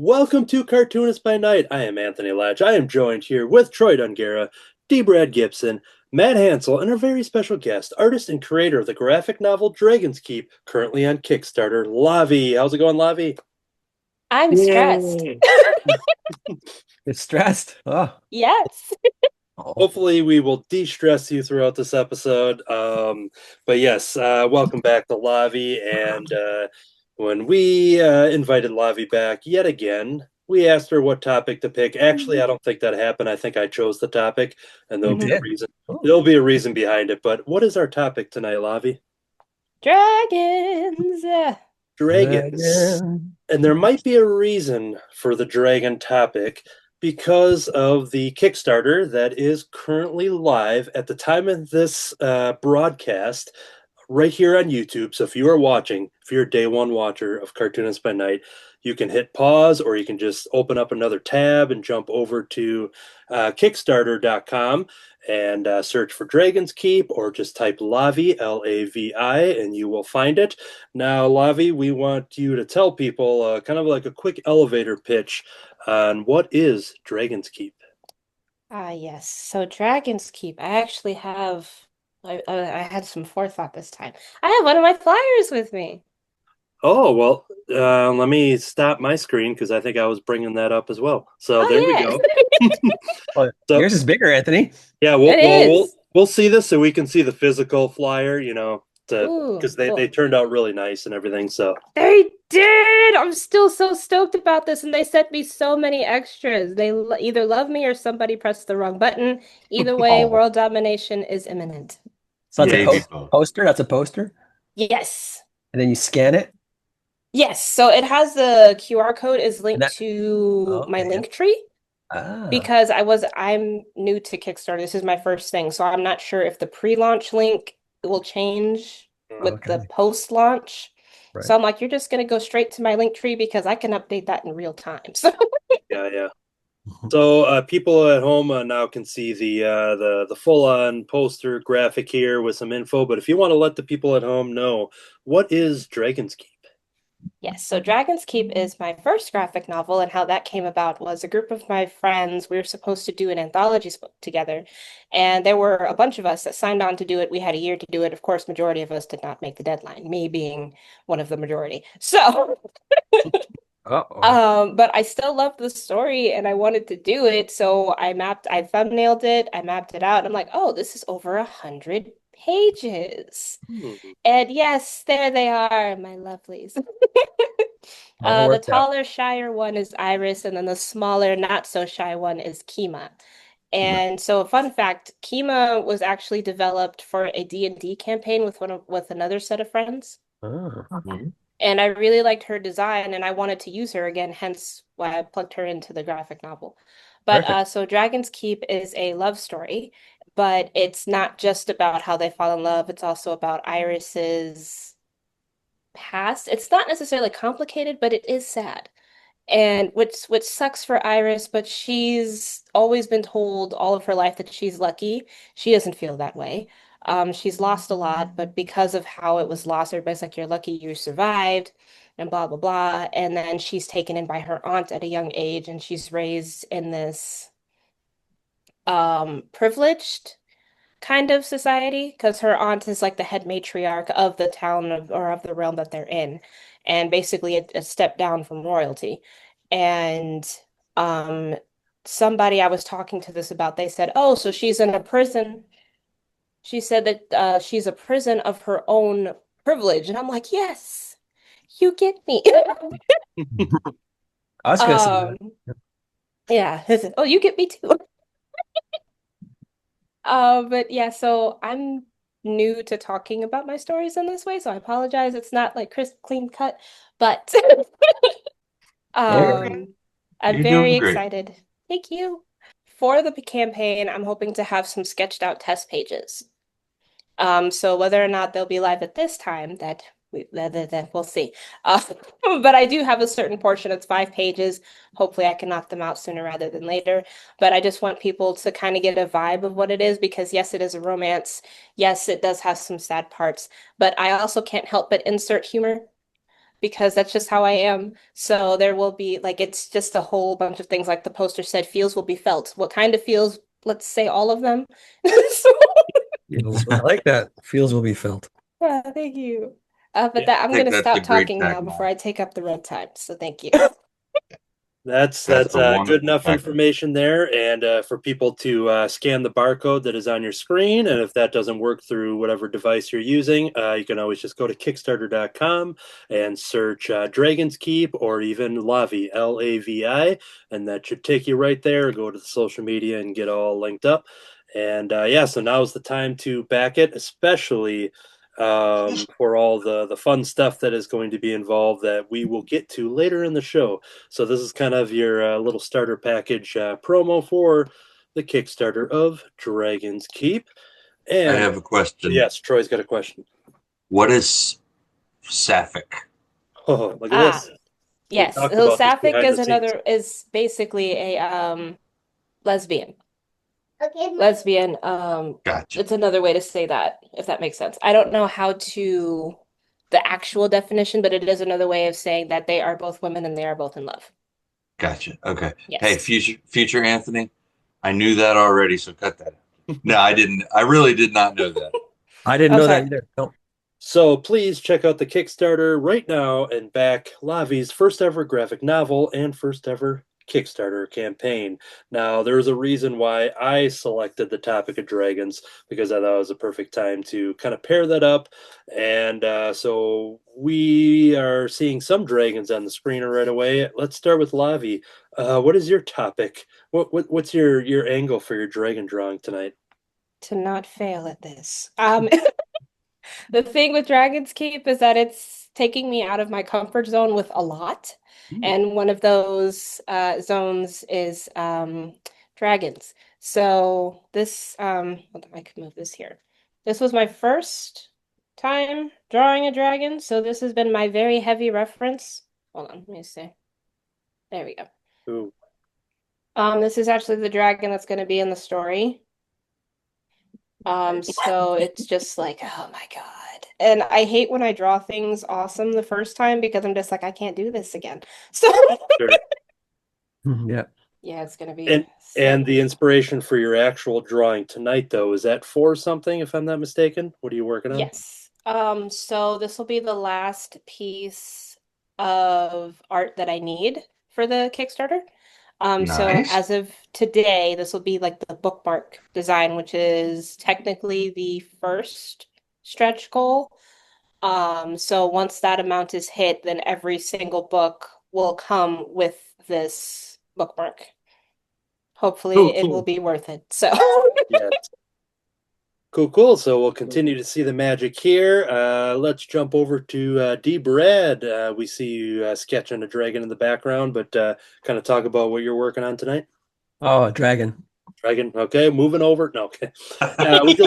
Welcome to Cartoonist by Night. I am Anthony Laatsch. I am joined here with Troy Dongarra, D. Brad Gibson, Matt Hansel, and our very special guest, artist and creator of the graphic novel Dragon's Keep, currently on Kickstarter, Lavi. How's it going, Lavi? I'm stressed. Yay. It's stressed. Oh. Yes. Oh. Hopefully, we will de-stress you throughout this episode. But yes, welcome back to Lavi. And when we invited Lavi back yet again, we asked her what topic to pick. Actually, I don't think that happened. I think I chose the topic, and You there'll be a did. reason. Oh. There'll be a reason behind it. But what is our topic tonight, Lavi? Dragons. Dragons. Dragon. And there might be a reason for the dragon topic because of the Kickstarter that is currently live at the time of this broadcast right here on YouTube. So if you are watching, if you're a day one watcher of Cartoonist by Night, you can hit pause or you can just open up another tab and jump over to Kickstarter.com and search for Dragon's Keep or just type Lavi, Lavi, and you will find it. Now, Lavi, we want you to tell people kind of like a quick elevator pitch on what is Dragon's Keep. Yes. So Dragon's Keep. I actually have. I had some forethought this time. I have one of my flyers with me. Oh, well, let me stop my screen because I think I was bringing that up as well. So there we Oh go. yeah, Oh, So yours is bigger, Anthony. yeah, it is. we'll see this so we can see the physical flyer, to Ooh, because they cool. turned out really nice and everything. So They did. I'm still so stoked about this, and they sent me so many extras. They either love me or somebody pressed the wrong button. Either way, Oh. world domination is imminent. So that's a Maybe both. poster. That's a poster. Yes. And then you scan it. Yes, so it has the QR code is And linked that, to my okay. link tree Ah, because I'm new to Kickstarter. This is my first thing, so I'm not sure if the pre-launch link will change with the okay. post-launch. Right. So I'm like, you're just gonna go straight to my link tree because I can update that in real time. So yeah. So people at home now can see the full on poster graphic here with some info. But if you want to let the people at home know what is Dragon's Keep. yes, so Dragon's Keep is my first graphic novel, and how that came about was a group of my friends. We were supposed to do an anthology book together, and there were a bunch of us that signed on to do it. We had a year to do it. Of course, majority of us did not make the deadline, me being one of the majority. So, Uh-oh. but I still loved the story and I wanted to do it. So I thumbnailed it, I mapped it out. And I'm like, oh, this is over 100 pages. Hmm. And yes, there they are, my lovelies. All The worked out. taller, shyer one is Iris, and then the smaller, not so shy one is Kima. Right. And so, a fun fact, Kima was actually developed for a D&D campaign with another set of friends. Oh. Mhm. And I really liked her design, and I wanted to use her again, hence why I plugged her into the graphic novel. But Perfect. so Dragon's Keep is a love story, but it's not just about how they fall in love. It's also about Iris's past. It's not necessarily complicated, but it is sad. And which sucks for Iris, but she's always been told all of her life that she's lucky. She doesn't feel that way. She's lost a lot, but because of how it was lost, everybody's like, you're lucky you survived, and blah blah blah. And then she's taken in by her aunt at a young age, and she's raised in this privileged kind of society because her aunt is like the head matriarch of the town or of the realm that they're in, and basically a step down from royalty. And um, somebody I was talking to this about, they said, "Oh, so she's in a prison." She said that she's a prison of her own privilege, and I'm like, "Yes, you get me." I was gonna say that. Um, yeah. Oh, you get me too. But yeah, so I'm new to talking about my stories in this way, so I apologize. It's not like crisp, clean cut, but Oh, um, I'm You're very doing great. excited. Thank you. For the campaign, I'm hoping to have some sketched out test pages. So whether or not they'll be live at this time, that we'll see. Uh, but I do have a certain portion. It's 5 pages. Hopefully, I can knock them out sooner rather than later. But I just want people to kind of get a vibe of what it is because yes, it is a romance. Yes, it does have some sad parts, but I also can't help but insert humor. because that's just how I am. So there will be like it's just a whole bunch of things like the poster said, feels will be felt. What kind of feels? Let's say all of them. So, I like that. Feels will be felt. yeah, thank you. But Yeah, that I'm I think gonna that's a stop great talking now before tagline. I take up the red time. So thank you. that's That's a good wonderful enough tagline. information there, and for people to scan the barcode that is on your screen. And if that doesn't work through whatever device you're using, you can always just go to Kickstarter.com and search Dragon's Keep or even Lavi, Lavi, and that should take you right there. Go to the social media and get all linked up. And yeah, so now is the time to back it, especially for all the fun stuff that is going to be involved that we will get to later in the show. So this is kind of your little starter package promo for the Kickstarter of Dragon's Keep. I And have a question. yes, Troy's got a question. What is sapphic? Oh, look at Ah, this. We yes. talked So about this sapphic behind the is scenes. another is basically a lesbian. Lesbian. Gotcha. It's another way to say that, if that makes sense. I don't know how to the actual definition, but it is another way of saying that they are both women and they are both in love. Gotcha. Okay. Hey, Yes. future Anthony, I knew that already, so cut that out. No, I didn't. I really did not know that. I didn't Oh, know that sorry. either. No. So please check out the Kickstarter right now and back Lavi's first ever graphic novel and first ever Kickstarter campaign. Now, there's a reason why I selected the topic of dragons because I thought it was a perfect time to kind of pair that up. And so we are seeing some dragons on the screen right away. Let's start with Lavi. What is your topic? What's your angle for your dragon drawing tonight? To not fail at this. The thing with Dragon's Keep is that it's taking me out of my comfort zone with a lot. And one of those zones is dragons. So this, hold on, I could move this here. This was my first time drawing a dragon, so this has been my very heavy reference. Hold on, let me see. There we go. Ooh. This is actually the dragon that's going to be in the story. So it's just like, oh my God. And I hate when I draw things awesome the first time because I'm just like, I can't do this again. So Sure. Yeah. yeah, it's gonna And be and the so inspiration for your actual drawing tonight, though, is that for something, if I'm not mistaken? What are you working on? yes. So this will be the last piece of art that I need for the Kickstarter. So Nice. as of today, this will be like the bookmark design, which is technically the first stretch goal. So once that amount is hit, then every single book will come with this bookmark. Cool, Hopefully it will cool. be worth it. So Yes. Cool, cool. So we'll continue to see the magic here. Let's jump over to D. Brad. We see you sketching a dragon in the background, but kind of talk about what you're working on tonight. Oh, a dragon. Dragon. Okay, moving over. No, okay. Would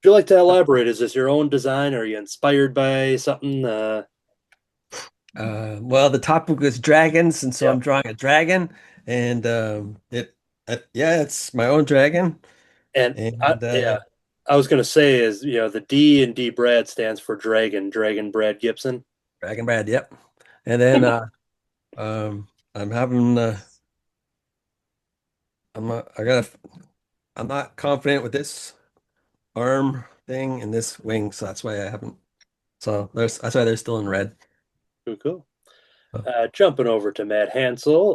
you like to elaborate? Is this your own design? Or are you inspired by something? Well, the topic was dragons, and so Yeah. I'm drawing a dragon, and yeah, it's my own dragon, And and yeah, I was gonna say is the D and D Brad stands for Dragon, Dragon Brad Gibson. Dragon Brad. Yep. And then I'm having I'm not confident with this arm thing and this wing, so that's why I haven't. So that's why they're still in red. Cool, cool. Oh. Jumping over to Matt Hansel,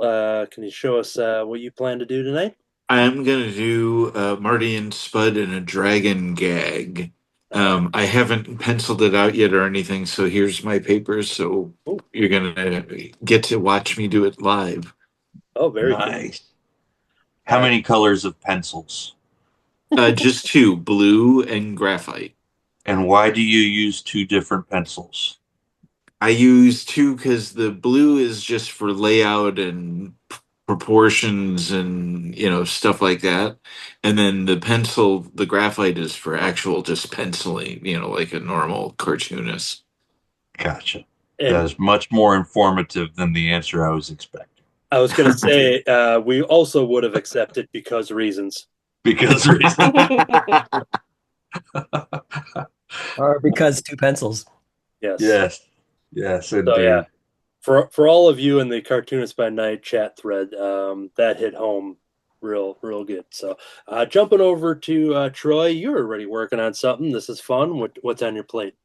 can you show us what you plan to do tonight? I'm gonna do Marty and Spud in a dragon gag. I haven't penciled it out yet or anything, so here's my papers. So Oh, you're gonna get to watch me do it live. oh, very cool. Nice. How Uh, many colors of pencils? Just two, blue and graphite. And why do you use two different pencils? I use two because the blue is just for layout and proportions and stuff like that, and then the pencil, the graphite, is for actual just penciling, like a normal cartoonist. Gotcha. That and is much more informative than the answer I was expecting. I was gonna say we also would have accepted because reasons. Because Or because two pencils. Yes. yes. Yes, So yeah, indeed. for all of you in the Cartoonist by Night chat thread, that hit home real good. So jumping over to Troy, you're already working on something. This is fun. What's on your plate?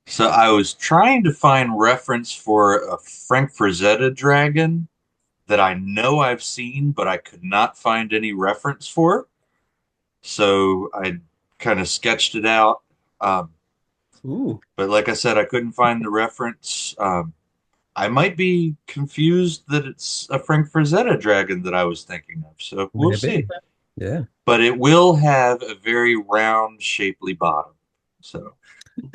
So I was trying to find reference for a Frank Frazetta dragon that I know I've seen, but I could not find any reference for. So I kind of sketched it out. Um, Ooh, but like I said, I couldn't find the reference. I might be confused that it's a Frank Frazetta dragon that I was thinking of. So we'll see. maybe. Yeah. But it will have a very round, shapely bottom. So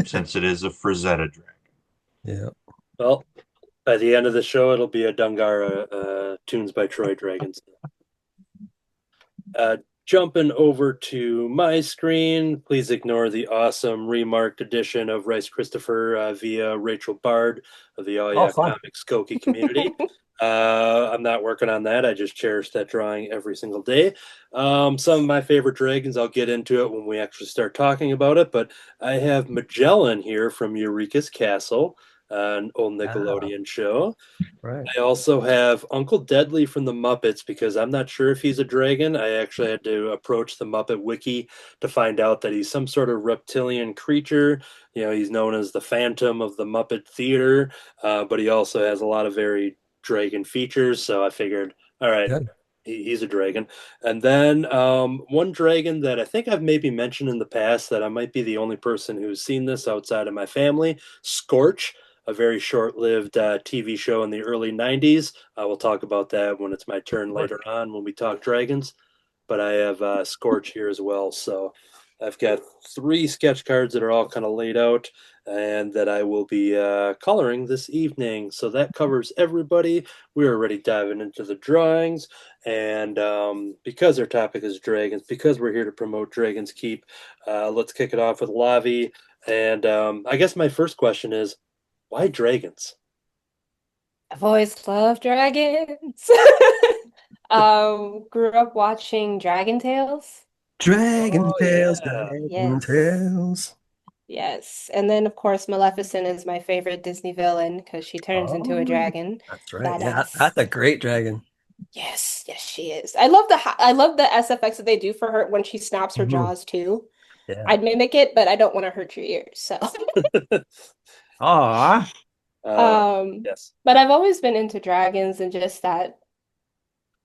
since it is a Frazetta dragon. Yeah. Well, by the end of the show, it'll be a Dongarra Tunes by Troy Dragons. Uh, Jumping over to my screen, please ignore the awesome remarked edition of Rice Christopher via Rachel Bard of the All Oh, Yeah fun. Comics Skokie community. I'm not working on that. I just cherish that drawing every single day. Some of my favorite dragons, I'll get into it when we actually start talking about it, but I have Magellan here from Eureka's Castle, an old Nickelodeon show. Right. I also have Uncle Deadly from the Muppets because I'm not sure if he's a dragon. I actually had to approach the Muppet Wiki to find out that he's some sort of reptilian creature. You know, he's known as the Phantom of the Muppet Theater, but he also has a lot of very dragon features. So I figured, all right, Good. he's a dragon. And then one dragon that I think I've maybe mentioned in the past that I might be the only person who's seen this outside of my family, Scorch, a very short-lived TV show in the early 90s. I will talk about that when it's my turn later on when we talk dragons. But I have Scorch here as well. So I've got 3 sketch cards that are all kind of laid out and that I will be coloring this evening. So that covers everybody. We're already diving into the drawings. And because our topic is dragons, because we're here to promote Dragons Keep, let's kick it off with Lavi. And I guess my first question is, why dragons? I've always loved dragons. Grew up watching Dragon Tales. Dragon Oh Tales, yeah. Dragon Yes. Tales. Yes. And then, of course, Maleficent is my favorite Disney villain because she turns into a Oh, dragon. that's right. Yeah, Badass. that's a great dragon. Yes, yes, she is. I love the SFX that they do for her when she snaps her Mhm. jaws too. Yeah. I'd mimic it, but I don't want to hurt your ears. So, Aw. um, Yes. but I've always been into dragons and just that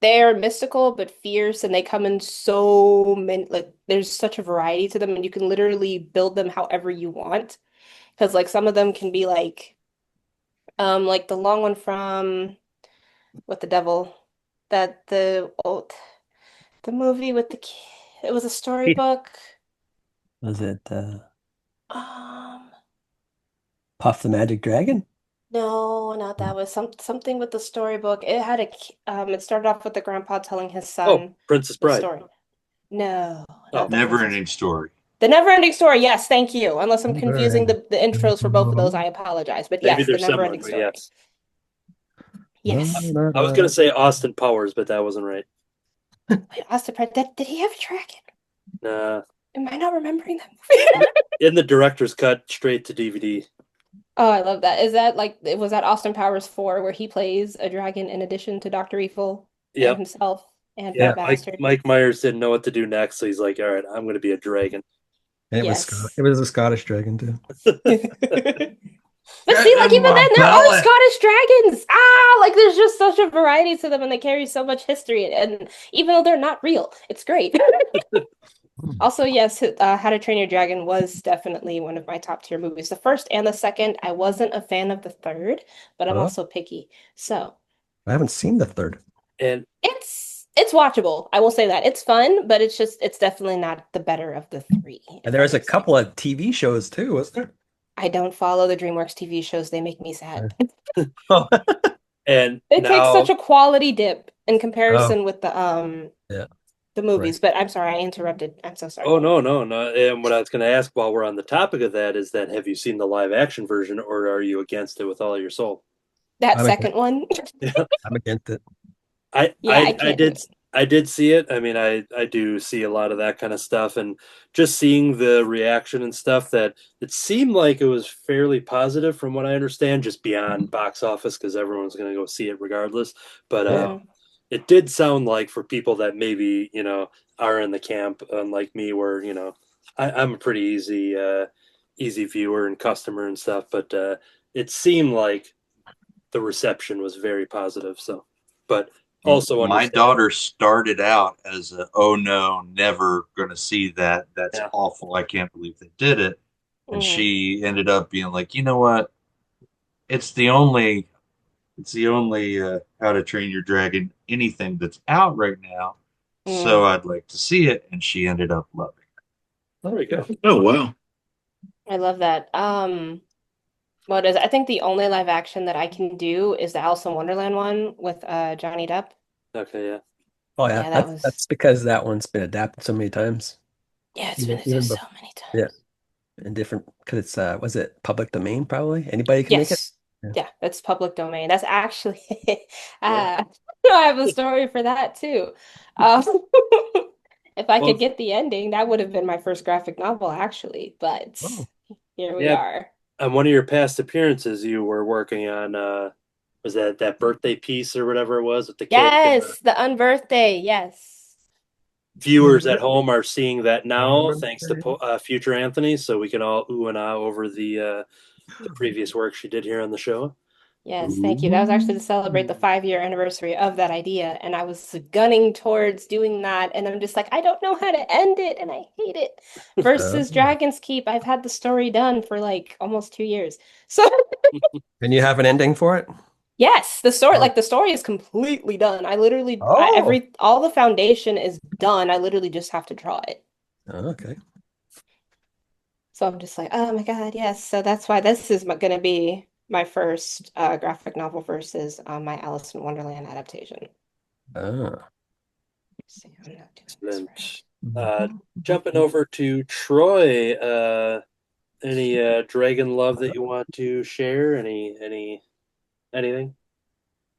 they're mystical but fierce, and they come in so many, like there's such a variety to them, and you can literally build them however you want. Because like some of them can be like the long one from what the devil, that the movie with the kid, it was a storybook. Was it Um, Puff the Magic Dragon? no, not that. Was something with the storybook. It started off with the grandpa telling his Oh, son Princess the Bride. story. No, Oh, not the Never princess. ending story. The Never-Ending Story. Yes, thank you. Unless I'm confusing Never-ending. the intros for both of those, I apologize. But maybe yes, the they're similar, Never-Ending but Story. yes. Yes. I was gonna say Austin Powers, but that wasn't right. Wait, Austin did he have a dragon? Nah. Am I not remembering that movie? In the director's cut, straight to DVD. Oh, I love that. Is that like was that Austin Powers 4 where he plays a dragon in addition to Dr. Evil and Yep. himself and Yeah. Fat Bastard? Mike Myers didn't know what to do next, so he's like, "All right, I'm gonna be a dragon." And Yes. it was a Scottish dragon too. But Get see, like in even my then, there are belly. Scottish dragons. Ah, like there's just such a variety to them, and they carry so much history. And even though they're not real, it's great. Also, yes, How to Train Your Dragon was definitely one of my top tier movies. The first and the second, I wasn't a fan of the third, but I'm Oh, also picky. So I haven't seen the third. And it's watchable. I will say that. It's fun, but it's definitely not the better of the three, And if there that was a makes sense. couple of TV shows too, wasn't there? I don't follow the DreamWorks TV shows. They make me sad. Oh, and They take such now a quality dip in oh, comparison with yeah, the right. movies. But I'm sorry, I interrupted. I'm so sorry. oh no. And what I was gonna ask while we're on the topic of that is that have you seen the live action version or are you against it with all your soul? That I'm against, second one, Yeah. I'm against it. yeah, I I can't do did it. I did see it. I mean, I do see a lot of that kind of stuff, and just seeing the reaction and stuff, that it seemed like it was fairly positive from what I understand, just beyond box office because everyone's going to go see it regardless. But Yeah. it did sound like for people that maybe are in the camp, unlike me, where I'm a pretty easy viewer and customer and stuff, but it seemed like the reception was very positive. So, but also My understand. daughter started out as a, oh no, never going to see that. That's Yeah. awful. I can't believe they did it. And Mhm. she ended up being like, you know what? It's the only How to Train Your Dragon anything that's out right now. So Mm. I'd like to see it. And she ended up loving There we go. Oh wow. I love that. What is I think the only live action that I can do is the Alice in Wonderland one with Johnny Depp. Okay, yeah. Oh yeah, Yeah, that that's was that's because that one's been adapted so many times. yeah, it's been Even adjusted before, so many yeah, times. in different because it's was it public domain probably? Anybody can make it. Yes. Yeah. Yeah, that's public domain. That's actually Yeah. uh I have a story for that too. Um if I Well, could get the ending, that would have been my first graphic novel actually, but Oh, here we yeah. are. On one of your past appearances, you were working on was that birthday piece or whatever it was with the cake, and the Yes, the unbirthday. Yes. viewers at home are seeing that now, thanks to okay. future Anthony. So we can all ooh and ah over the previous work she did here on the show. Yes, thank you. That was actually to celebrate the it. 5-year anniversary of that idea. And I was gunning towards doing that. And I'm just like, I don't know how to end it. And I hate it. Versus Oh. Dragon's Keep, I've had the story done for like almost 2 years. So, And you have an ending for it? yes, the story, Oh, like the story is completely done. I literally, oh, all the foundation is done. I literally just have to draw it. okay. So I'm just like, oh my God, yes. So that's why this is going to be my first graphic novel versus my Alice in Wonderland adaptation. Ah. See, I'm not doing this right. Excellent. Jumping over to Troy, any dragon love that you want to share? Anything?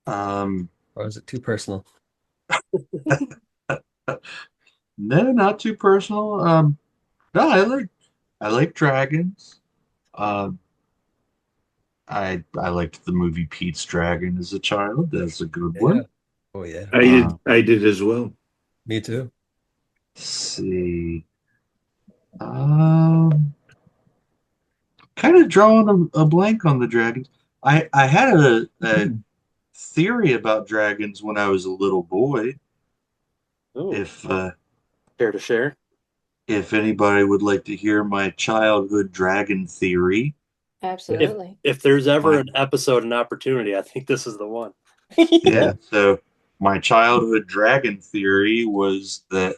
Um, Or is it too personal? no, not too personal. No, I like dragons. Um, I liked the movie Pete's Dragon as a child. That's a good Yeah. one. Oh yeah. I did. I did as well. Me too. Let's see. Um, Kind of drawing a blank on the dragons. I had a theory about dragons when I was a little boy. Oh, If care to share? if anybody would like to hear my childhood dragon theory, If Absolutely. if there's ever my an episode and opportunity, I think this is the one. yeah, so my childhood dragon theory was that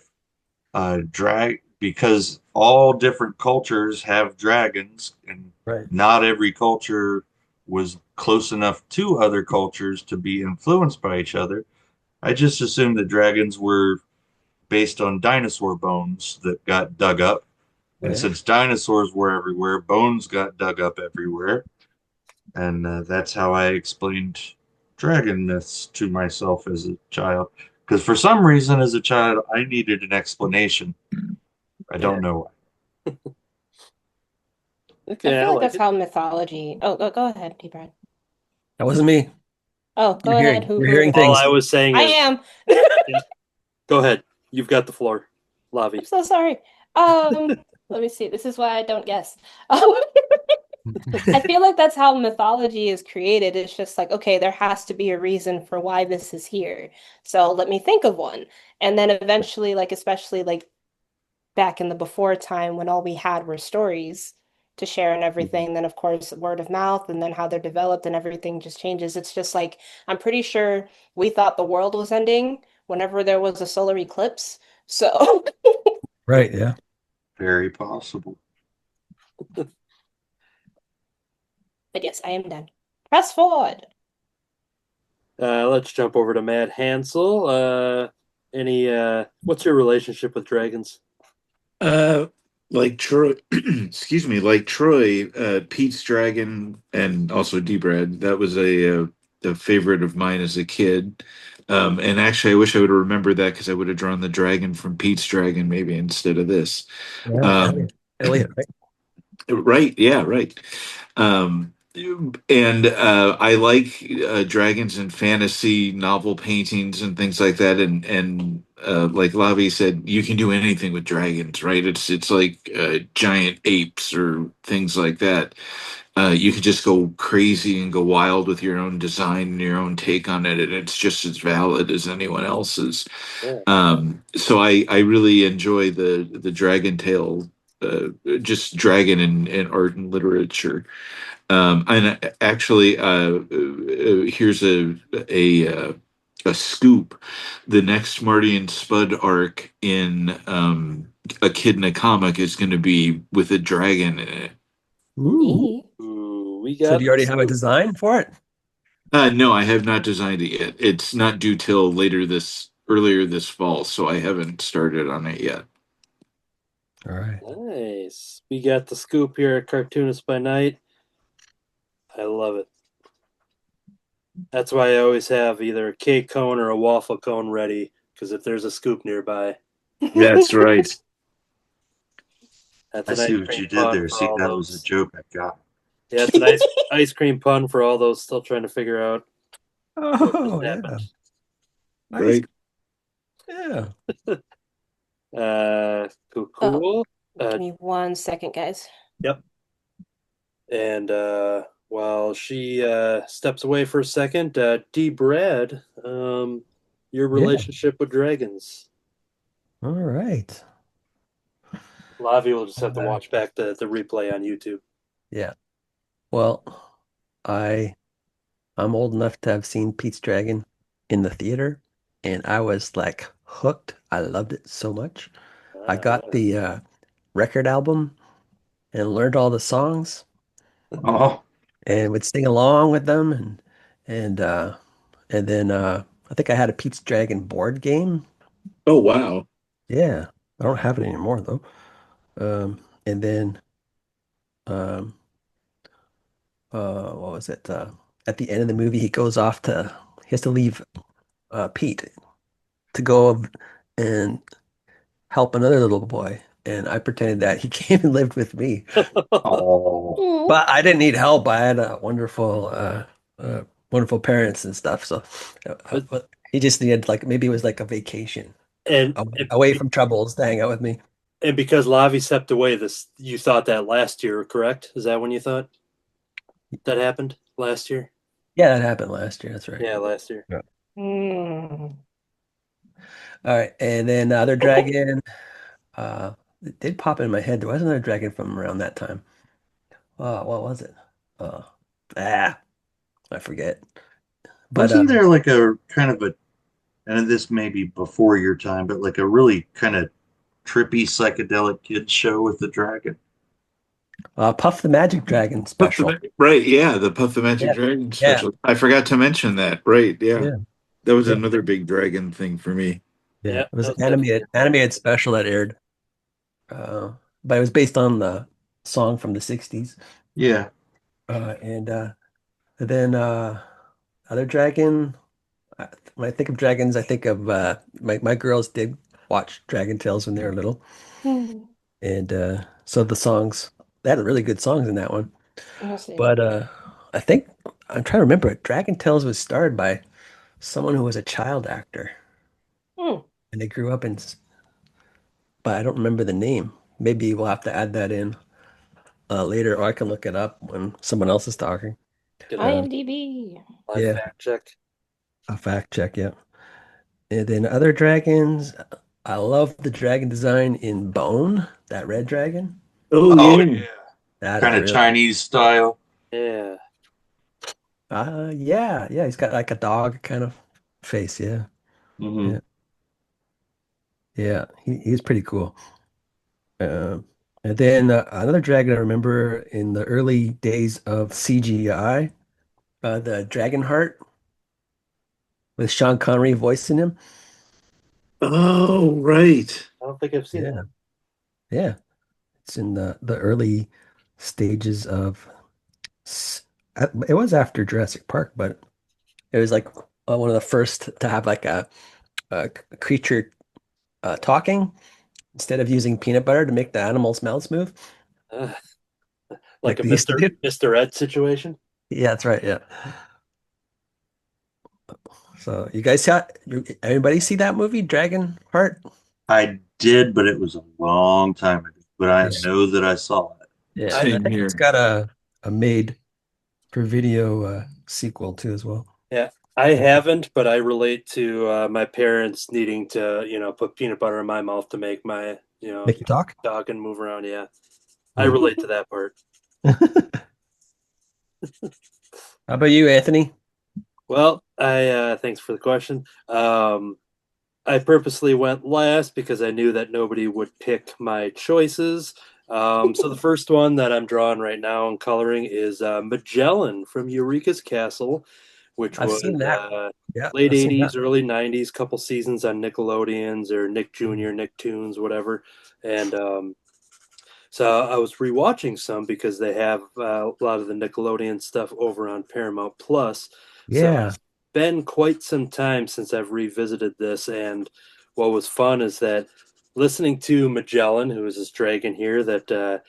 drag because all different cultures have dragons, and Right. not every culture was close enough to other cultures to be influenced by each other. I just assumed that dragons were based on dinosaur bones that got dug up. Oh, And yeah. since dinosaurs were everywhere, bones got dug up everywhere. And that's how I explained dragon myths to myself as a child. Because for some reason, as a child, I needed an explanation. I Yeah. don't know I Okay, I feel like like that's it. how mythology. Oh, go ahead, D. Brad. That wasn't me. Oh, go ahead. You're Who hearing was it? All things. I was saying I is, am. yeah, go ahead. You've got the floor, I'm Lavi. so sorry. Let me see. This is why I don't guess. I feel like that's how mythology is created. It's just like, okay, there has to be a reason for why this is here. So let me think of one. And then eventually, like, especially like back in the before time when all we had were stories to share and everything, then of course word of mouth and then how they're developed and everything just changes. It's just like, I'm pretty sure we thought the world was ending whenever there was a solar eclipse. So, Right, yeah. very possible. but yes, I am done. Press forward. Let's jump over to Mad Hansel. Any what's your relationship with dragons? Uh, like Troy, excuse me, like Troy, Pete's Dragon, and also D-Brad. That was a favorite of mine as a kid. And actually, I wish I would have remembered that because I would have drawn the dragon from Pete's Dragon maybe instead of this. Yeah, Um, Elliot. Elliot, right? right, yeah, right. Um, and I like dragons and fantasy novel paintings and things like that. And like Lavi said, you can do anything with dragons, right? It's like giant apes or things like that. You could just go crazy and go wild with your own design and your own take on it, and it's just as valid as anyone else's. Yeah. So I really enjoy the Dragon Tale, just dragon and art and literature. And actually, here's a scoop. The next Marty and Spud arc in A Kid in a Comic is going to be with a dragon in it. Ooh. Neat. Ooh, we So got do you already the have a scoop. design for it? No, I have not designed it yet. It's not due till earlier this fall, so I haven't started on it yet. All right. Nice. We got the scoop here at Cartoonist by Night. I love it. That's why I always have either a cake cone or a waffle cone ready, because if there's a scoop nearby, That's right. that's I an see ice what cream you did pun there. for See, all that was a those. joke I got. Yeah, it's an ice cream pun for all those still trying to figure out what just Oh, yeah. happened. Nice. Right. Yeah. Cool, Oh, cool. give Uh, me 1 second, guys. yep. And while she steps away for a second, D. Brad, your Yeah. relationship with dragons. All right. Lavi will just have to Uh, watch back the replay on YouTube. yeah. Well, I I'm old enough to have seen Pete's Dragon in the theater, and I was like hooked. I loved it so much. I got the record album and learned all the songs Oh, and would sing along with them and and then I think I had a Pete's Dragon board game. Oh, wow. Yeah. I don't have it anymore though. And then um what was it? At the end of the movie he has to leave Pete to go and help another little boy. And I pretended that he came and lived with me. oh. Mm. But I didn't need help. I had a wonderful parents and stuff. So But but he just needed like maybe it was like a vacation and away from troubles to hang out with me. and because Lavi stepped away, this you thought that last year, correct? Is that when you thought that happened last year? Yeah, that happened last year. That's right. Yeah, last year. Yeah. Mm. All right. And then the other dragon, it did pop in my head. There was another dragon from around that time. What was it? Uh, ah, I forget. But Wasn't there like a kind of a, and this may be before your time, but like a really kind of trippy psychedelic kids show with the dragon? Puff the Magic Dragon Puff the special. Magic, right, yeah, the Puff the Magic Yeah, Dragon yeah, special. I forgot to mention that. Right, yeah. yeah, That was yeah, another big dragon thing for me. yeah. Yeah, It was that an was definitely animated special that aired. Uh, but it was based on the song from the 60s. Yeah. And then other dragon. When I think of dragons, I think of my girls did watch Dragon Tales when they were little, Mm. and so the songs they had really good songs in that one. Let's see. But I think I'm trying to remember. Dragon Tales was starred by someone who was a child actor, Mm. and they grew up in, but I don't remember the name. Maybe we'll have to add that in later, or I can look it up when someone else is talking. get a IMDb. live Yeah, fact check. a fact check. Yeah. And then other dragons, I love the dragon design in Bone, that red dragon. Oh, Oh, yeah. yeah. That is Kind of really, Chinese style. Yeah. yeah, he's got like a dog kind of face. Yeah, Hmm. yeah, yeah. He's pretty cool. Um, and then another dragon I remember in the early days of CGI, the Dragon Heart with Sean Connery voicing him. Oh, right. I don't think I've seen Yeah, that. yeah. It's in the early stages of. It was after Jurassic Park, but it was like one of the first to have like a creature talking instead of using peanut butter to make the animals' mouths move, Uh, like like a they used to do. Mr. Ed situation. Yeah, that's right. Yeah. So you guys saw everybody see that movie, Dragon Heart? I did, but it was a long time ago. But I Yeah. know that I saw it. Yeah, and I Same think it's here. got a made for video sequel too as well. Yeah, I haven't, but I relate to my parents needing to, put peanut butter in my mouth to make my, Make you talk? dog and move around. Yeah, I Hmm. relate to that part. How about you, Anthony? Well, I thanks for the question. I purposely went last because I knew that nobody would pick my choices. So the first one that I'm drawing right now and coloring is Magellan from Eureka's Castle, which I've was seen that. Yeah, late I've seen that. '80s, early '90s, couple seasons on Nickelodeons or Nick Jr., Nicktoons, whatever. And so I was rewatching some because they have a lot of the Nickelodeon stuff over on Paramount Plus. So Yeah. it's been quite some time since I've revisited this, and what was fun is that listening to Magellan, who is this dragon here, that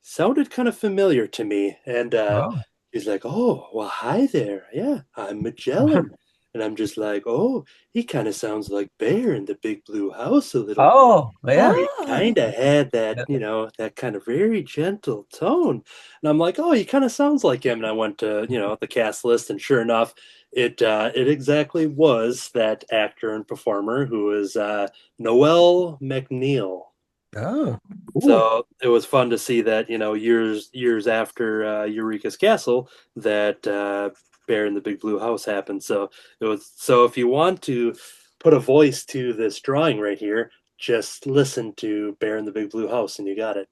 sounded kind of familiar to me, and Oh. he's like, "Oh, well, hi there. Yeah, I'm Magellan." And I'm just like, "Oh, he kind of sounds like Bear in the Big Blue House a little bit." Oh, yeah. He kind Oh. of had that, Yeah. that kind of very gentle tone. And I'm like, oh, he kind of sounds like him. And I went to, the cast list, and sure enough, it exactly was that actor and performer who is Noel McNeil. Oh. Ooh. So it was fun to see that, years after Eureka's Castle, that Bear in the Big Blue House happened. So if you want to put a voice to this drawing right here, just listen to Bear in the Big Blue House, and you got it.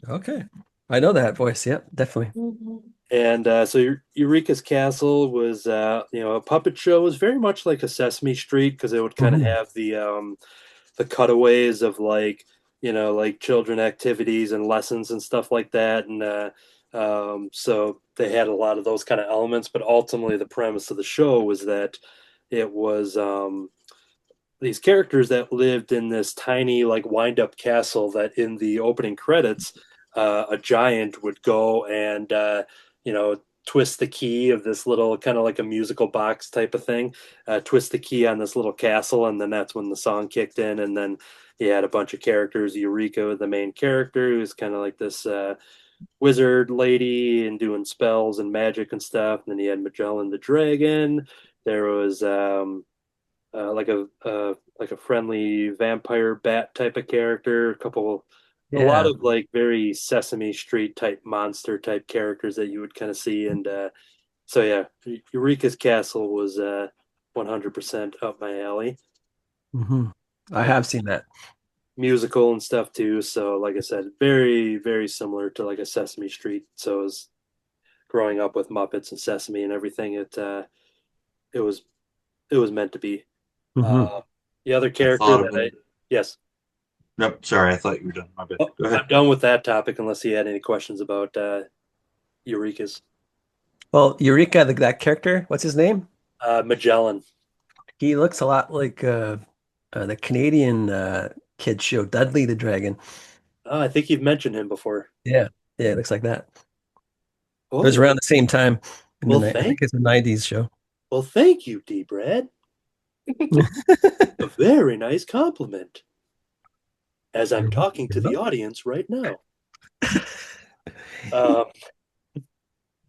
Okay. I know that voice. Yep, definitely. Mhm. And so Eureka's Castle was, a puppet show. It was very much like a Sesame Street because it would kind of Mhm. have the cutaways of like children activities and lessons and stuff like that. And so they had a lot of those kind of elements. But ultimately, the premise of the show was that it was these characters that lived in this tiny like wind up castle that in the opening credits a giant would go and twist the key of this little kind of like a musical box type of thing, twist the key on this little castle, and then that's when the song kicked in. And then you had a bunch of characters. Eureka, the main character, who's kind of like this wizard lady and doing spells and magic and stuff. And then you had Magellan the dragon. There was like a friendly vampire bat type of character. A lot Yeah. of like very Sesame Street type monster type characters that you would kind of see. And so yeah, Eureka's Castle was 100% up my alley. Hmm. I And have seen that. musical and stuff too. So like I said, very very similar to like a Sesame Street. So it was growing up with Muppets and Sesame and everything. It was it was meant to be. Hmm. Uh, the other I character thought that of it. yes. Nope, sorry, I thought you were done. My bad. Oh, Go ahead. I'm done with that topic unless you had any questions about Eureka's. Well, Eureka, that character, what's his name? Magellan. He looks a lot like the Canadian kid show, Dudley the Dragon. Oh, I think you've mentioned him before. Yeah. Yeah, it looks like that. It was Oh, around the same time in the well, night. I think it's a 90s show. thank you, D. Brad. A very nice compliment. As I'm talking to the audience right now. Um,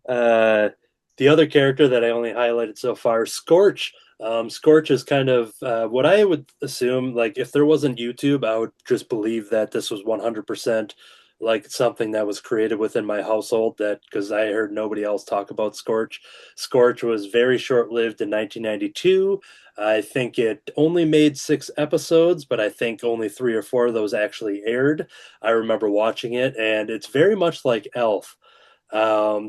uh, the other character that I only highlighted so far, Scorch. Scorch is kind of what I would assume. Like, if there wasn't YouTube, I would just believe that this was 100% like something that was created within my household. That because I heard nobody else talk about Scorch. Scorch was very short lived in 1992. I think it only made 6 episodes, but I think only 3 or 4 of those actually aired. I remember watching it, and it's very much like Elf.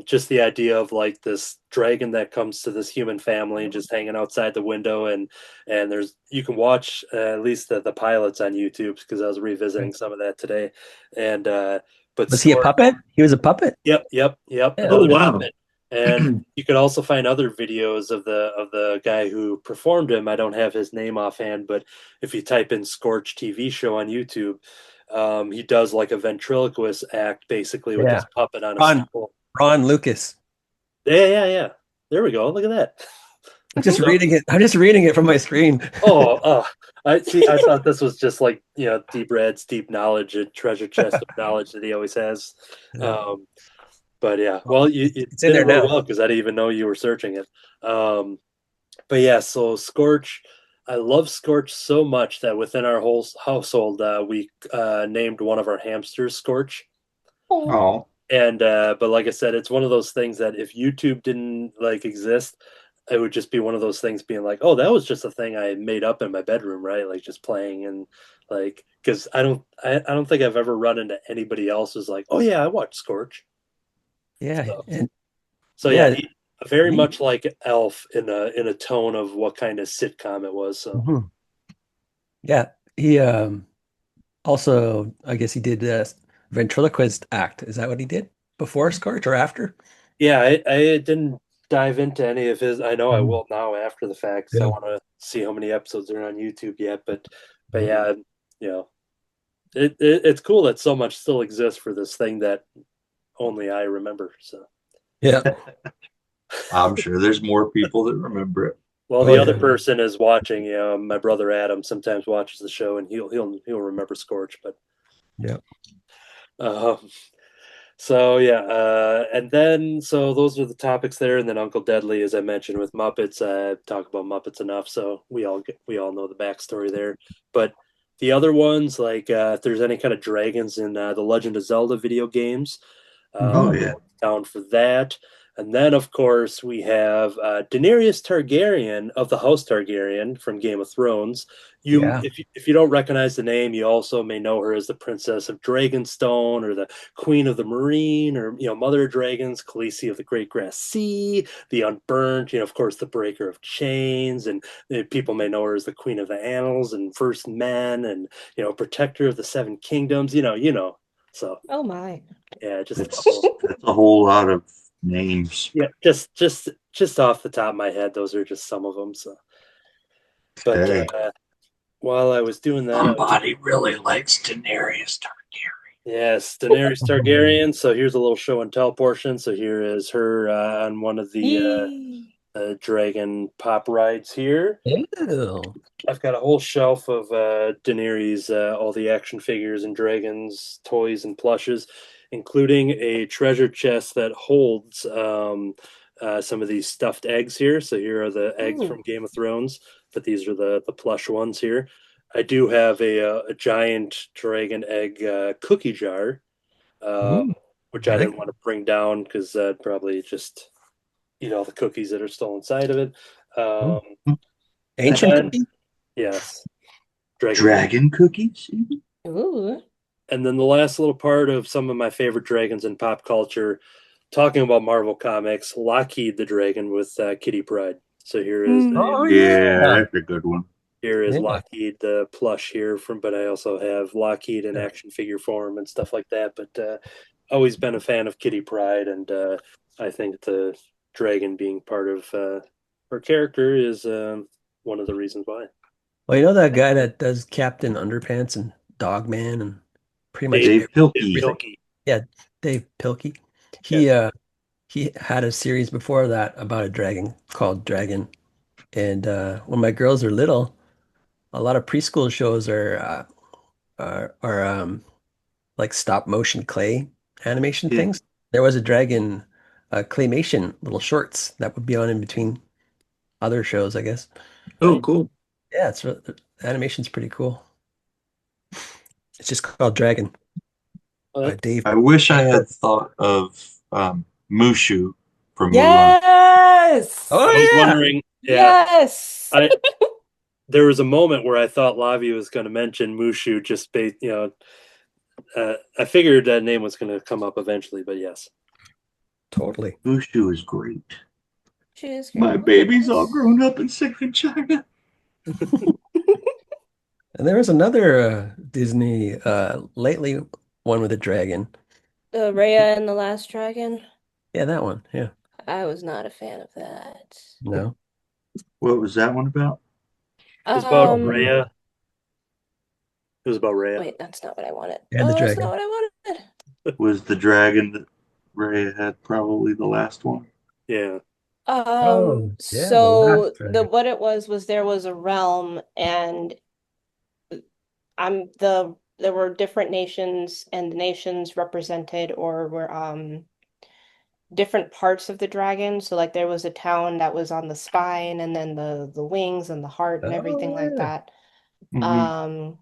Just the idea of like this dragon that comes to this human family and just hanging outside the window, and there's you can watch at least the pilots on YouTube because I was revisiting some of that today. And but Was he a Scorch, puppet? He was a puppet? yep, Yeah. Oh another wow. puppet. And you could also find other videos of the guy who performed him. I don't have his name offhand, but if you type in Scorch TV show on YouTube, he does like a ventriloquist act basically with Yeah. this puppet on a Ron stool. Ron Lucas. Yeah, yeah, yeah. There we go. Look at that. I'm just So, reading it. I'm just reading it from my screen. I see. I thought this was just like Deep Red's deep knowledge and treasure chest of knowledge that he always has. Yeah. Um, but yeah, well, you It's in did it there really now. well because I didn't even know you were searching it. But yeah, so Scorch, I love Scorch so much that within our whole household, we named one of our hamsters Scorch. Oh, Oh, And but like I said, it's one of those things that if YouTube didn't like exist, it would just be one of those things being like, oh, that was just a thing I made up in my bedroom, right? Like just playing and like because I don't think I've ever run into anybody else who's like, oh yeah, I watched Scorch. Yeah, So, and so yeah, yeah, he very neat. much like Elf in a tone of what kind of sitcom it was. So Mhm. Yeah, he also, I guess he did a ventriloquist act. Is that what he did before Scorch or after? yeah, I didn't dive into any of his. I know I Mhm. will now after the fact. 'Cause I Yeah. want to see how many episodes are on YouTube yet. But Mhm. yeah, you know, it's cool that so much still exists for this thing that only I remember. So, Yeah. I'm sure there's more people that remember it. well, Oh the other yeah. person is watching. My brother Adam sometimes watches the show, and he'll remember Scorch. But Yeah. um, so yeah, and then so those are the topics there, and then Uncle Deadly, as I mentioned with Muppets, talk about Muppets enough, so we all know the backstory there. But the other ones, like if there's any kind of dragons in the Legend of Zelda video games, Oh, Mhm. yeah. down for that. And then, of course, we have Daenerys Targaryen of the House Targaryen from Game of Thrones. Yeah. If you don't recognize the name, you also may know her as the Princess of Dragonstone, or the Queen of the Marine, or Mother of Dragons, Khaleesi of the Great Grass Sea, the Unburnt. Of course, the Breaker of Chains, and people may know her as the Queen of the Annals and First Men, and Protector of the Seven Kingdoms. So oh my. yeah, just a couple. That's a whole lot of names. Yeah, just off the top of my head, those are just some of them. So, but Okay. while I was doing that, I was Somebody really likes Daenerys Targaryen. yes, Daenerys Targaryen. So here's a little show and tell portion. So here is her on one of the Yee. dragon pop rides here. Ew. I've got a whole shelf of Daenerys, all the action figures and dragons, toys and plushes, including a treasure chest that holds some of these stuffed eggs here. So here are the eggs Ooh. from Game of Thrones, but these are the plush ones here. I do have a giant dragon egg cookie jar, uh, Ooh. which I Nice. didn't want to bring down because I'd probably just eat all the cookies that are still inside of it. Ooh. Um, and Ancient then cookie? yes, dragon cookie. Dragon cookies? Ooh. And then the last little part of some of my favorite dragons in pop culture, talking about Marvel Comics, Lockheed the Dragon with Kitty Pryde. So Oh Yeah, yeah. that's a good one. here is Yeah. Lockheed the plush here from, but I also have Lockheed in action figure form and stuff like that. But always been a fan of Kitty Pryde, and I think the dragon being part of her character is one of the reasons why. Well, you know that guy that does Captain Underpants and Dogman and pretty much Dave, Dave Dave Pilkey. everything? Pilkey. Yeah, Dave Pilkey. Yes. He had a series before that about a dragon called Dragon. And when my girls are little, a lot of preschool shows are like stop motion clay animation Yeah. things. There was a dragon claymation little shorts that would be on in between other shows, I guess. Oh, cool. Yeah, the animation's pretty cool. It's just called Dragon by Dave. I wish I had thought of Mushu from Mulan. Yes. Oh I was yeah. wondering, yeah, Yes. I there was a moment where I thought Lavi was going to mention Mushu just based, I figured that name was going to come up eventually, but yes. Totally. Mushu is great. She is great. My Look at baby's all this. grown up and sick in China. And there was another Disney lately one with a dragon. The Raya and the Last Dragon. Yeah, that one. Yeah. I was not a fan of that. No. What was that one about? It was about Um, Rhea. It was about Rhea. wait, that's not what I wanted. And the Oh, that's dragon. not what I wanted. Was the dragon that Ray had probably the last one? Yeah. Oh, yeah, the So last dragon. what it was there was a realm and there were different nations and the nations represented or were different parts of the dragon. So like there was a town that was on the spine and then the wings and the heart and everything Oh, like yeah. that. Mhm.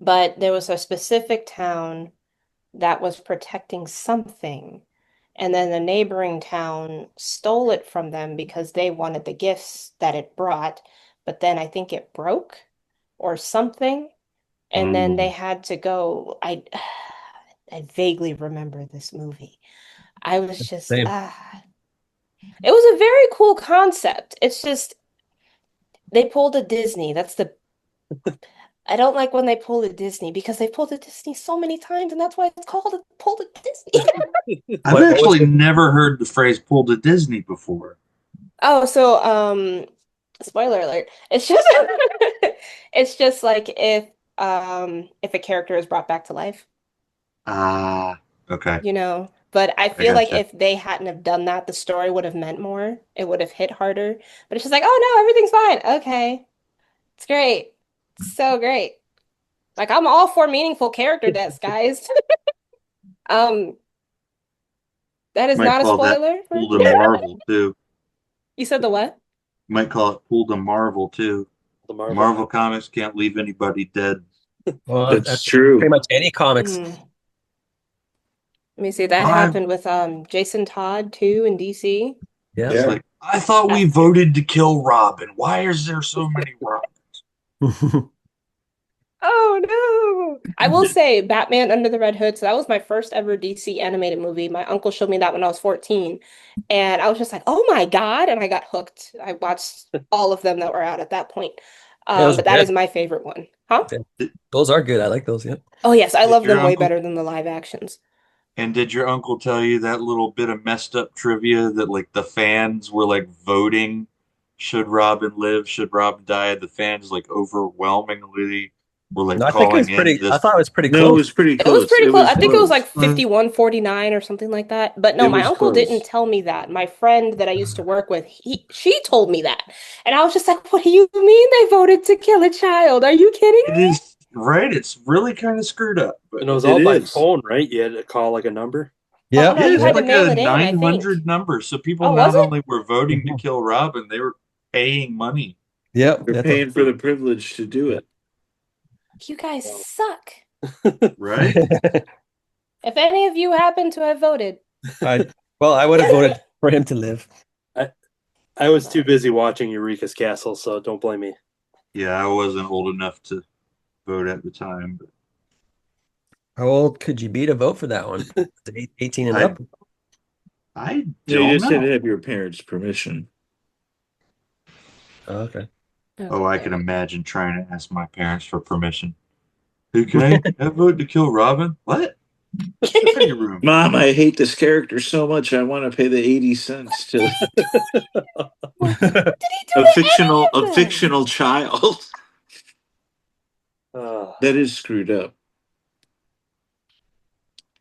But there was a specific town that was protecting something. And then the neighboring town stole it from them because they wanted the gifts that it brought. But then I think it broke or something. And then they had to go. I vaguely remember this movie. I was just, Same. it was a very cool concept. It's just they pulled a Disney. I don't like when they pull a Disney because they pulled a Disney so many times, and that's why it's called a pulled a Disney. I've What was actually it? never heard the phrase "pulled a Disney" before. Oh, so spoiler alert. It's just it's just like if a character is brought back to life, Ah, okay, you know. But I I feel like gotcha. if they hadn't have done that, the story would have meant more. It would have hit harder. But it's just like, oh no, everything's fine. Okay. It's great. So great. Like I'm all for meaningful character deaths, guys. Um, that is Might not a call that spoiler. "pulled a Marvel" too. You said the what? Might call it "pulled a Marvel" too. The Marvel. Marvel Comics can't leave anybody dead. Well, That's that's true. pretty much any comics. Mm. Let me see. That I happened with Jason Todd too in DC. Yeah. It's Yeah. like I thought we voted to kill Robin. Why is there so many Robins? Oh no. I will say Batman Under the Red Hood. So that was my first ever DC animated movie. My uncle showed me that when I was 14. And I was just like, oh my God. And I got hooked. I watched all of them that were out at that point. Yeah, it was But that is good. my favorite one. Huh? Those are good. I like those. Yeah. Oh yes, I Did love your them way uncle better than the live actions. and did your uncle tell you that little bit of messed up trivia that like the fans were like voting, should Robin live, should Robin die? The fans like overwhelmingly were like No, I think it was calling in pretty. I this. thought it was pretty No, it close. was pretty It was close. pretty It close. was I think it was like close. 51-49 or something like that. But no, It my was uncle didn't close. tell me that. My friend that I used to work with, she told me that. And I was just like, what do you mean they voted to kill a child? Are you kidding It me? is right. It's really kind of screwed up, but And it was It all by is. phone, right? You had to call like a number. Oh Yep. no, yeah, you it's had Yep. to like mail a it in, I think. 900 number. So people Oh, was not it? only were voting to Mhm. kill Robin, they were paying money. Yep. They're That's paying for the privilege to do it. You guys Wow. suck. Right? If any of you happen to have voted, well, I would have voted for him to live. I was too busy watching Eureka's Castle, so don't blame me. Yeah, I wasn't old enough to vote at the time, but How old could you be to vote for that one? 18 and I up? I No, you don't just had to know. have your parents' permission. Oh, okay. Oh, I can imagine trying to ask my parents for permission. Hey, can I vote to kill Robin? What? Get out of your room. Mom, I hate this character so much. I want to pay the 80 cents to what did he do to any a of them? fictional child. Uh, That is screwed up.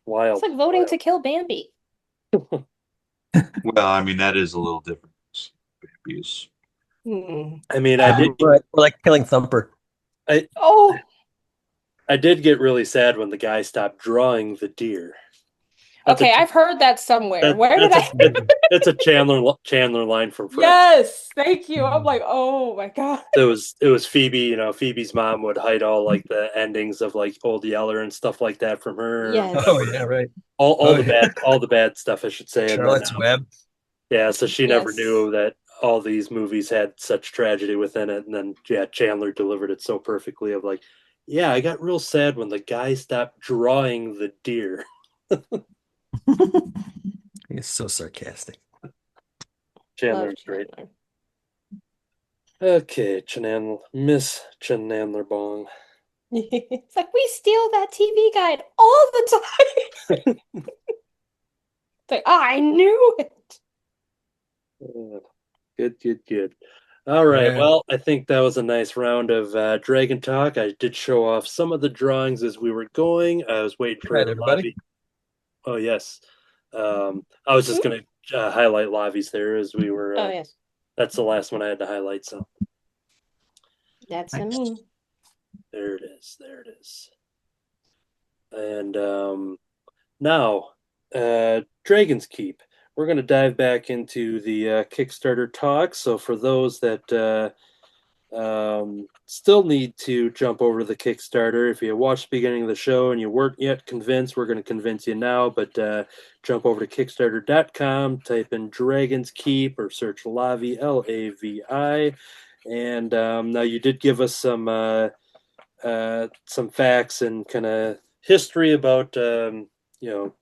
wild. It's like voting Wild. to kill Bambi. Well, I mean that is a little different. Abuse. Hmm. I mean, I did. Or like killing Thumper. Oh, I did get really sad when the guy stopped drawing the deer. That's okay. a, I've heard that somewhere. that, Where did that's I? that's a Chandler line from Friends. Yes, thank you. I'm like, oh my God. It was Phoebe. You know, Phoebe's mom would hide all like the endings of like Old Yeller and stuff like that from her. Yes. Oh, yeah, right. all Oh, all the bad stuff, I should say. And then, Charlotte's Web. yeah, so she never Yes. knew that all these movies had such tragedy within it. And then, yeah, Chandler delivered it so perfectly of like, yeah, I got real sad when the guy stopped drawing the deer. He's so sarcastic. Chandler's Love great. Chandler. Okay, Miss Chandler Bong. It's like we steal that TV guide all the time. It's like, oh, I knew it. Uh, Good, good, good. All right. Yeah. Well, I think that was a nice round of Dragon Talk. I did show off some of the drawings as we were going. I was waiting Good for night, everybody. Lavi. Oh, yes. I was just Mhm. going to highlight Lavi's there as we were. Oh, yes. That's the last one I had to highlight. So That's a Nice. meme. there it is. There it is. And now, Dragon's Keep. We're going to dive back into the Kickstarter talk. So for those that still need to jump over to the Kickstarter. If you watched the beginning of the show and you weren't yet convinced, we're going to convince you now. But jump over to Kickstarter.com, type in Dragon's Keep or search Lavi, Lavi. And now you did give us some facts and kind of history about you know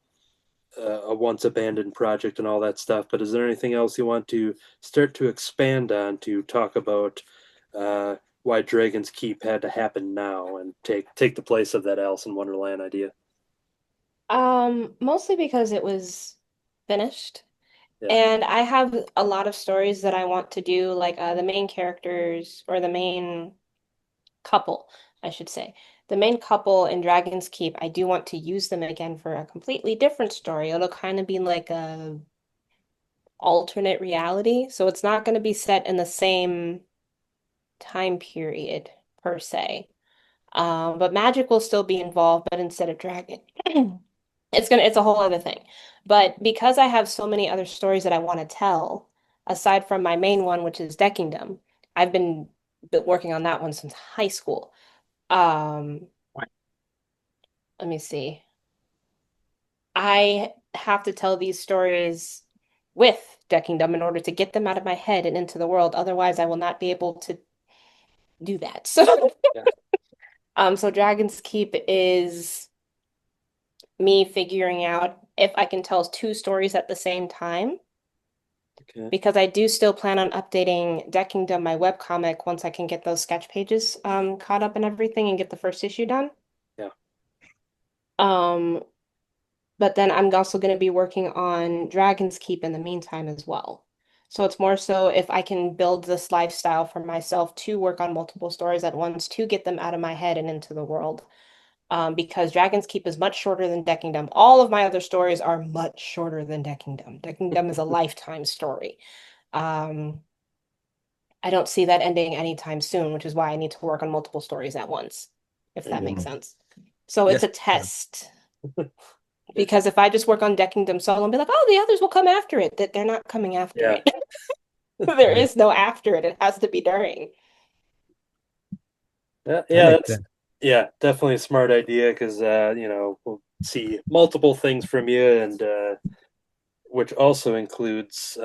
a once abandoned project and all that stuff. But is there anything else you want to start to expand on to talk about why Dragon's Keep had to happen now and take the place of that Alice in Wonderland idea? Mostly because it was finished. Yeah. And I have a lot of stories that I want to do, like the main characters or the main couple, I should say. The main couple in Dragon's Keep, I do want to use them again for a completely different story. It'll kind of be like a alternate reality, so it's not going to be set in the same time period per se. But magic will still be involved, but instead of dragon, it's a whole other thing. But because I have so many other stories that I want to tell, aside from my main one, which is Deckingdom, I've been working on that one since high school. Um, let me see. I have to tell these stories with Deckingdom in order to get them out of my head and into the world. Otherwise, I will not be able to do that. So, Yeah. so Dragon's Keep is me figuring out if I can tell two stories at the same time. Okay. Because I do still plan on updating Deckingdom, my webcomic, once I can get those sketch pages caught up and everything and get the first issue done. Yeah. Um, but then I'm also going to be working on Dragon's Keep in the meantime as well. So it's more so if I can build this lifestyle for myself to work on multiple stories at once to get them out of my head and into the world. Because Dragon's Keep is much shorter than Deckingdom. All of my other stories are much shorter than Deckingdom. Deckingdom is a lifetime story. Um, I don't see that ending anytime soon, which is why I need to work on multiple stories at once, if that makes Mhm. sense. So it's Yes. a test. Because if I just work on Deckingdom solo and be like, oh, the others will come after it, that they're not coming after Yeah. it. There Right. is no after it. It has to be during. Yeah, That yeah, makes that's sense. yeah, definitely a smart idea because we'll see multiple things from you and which also includes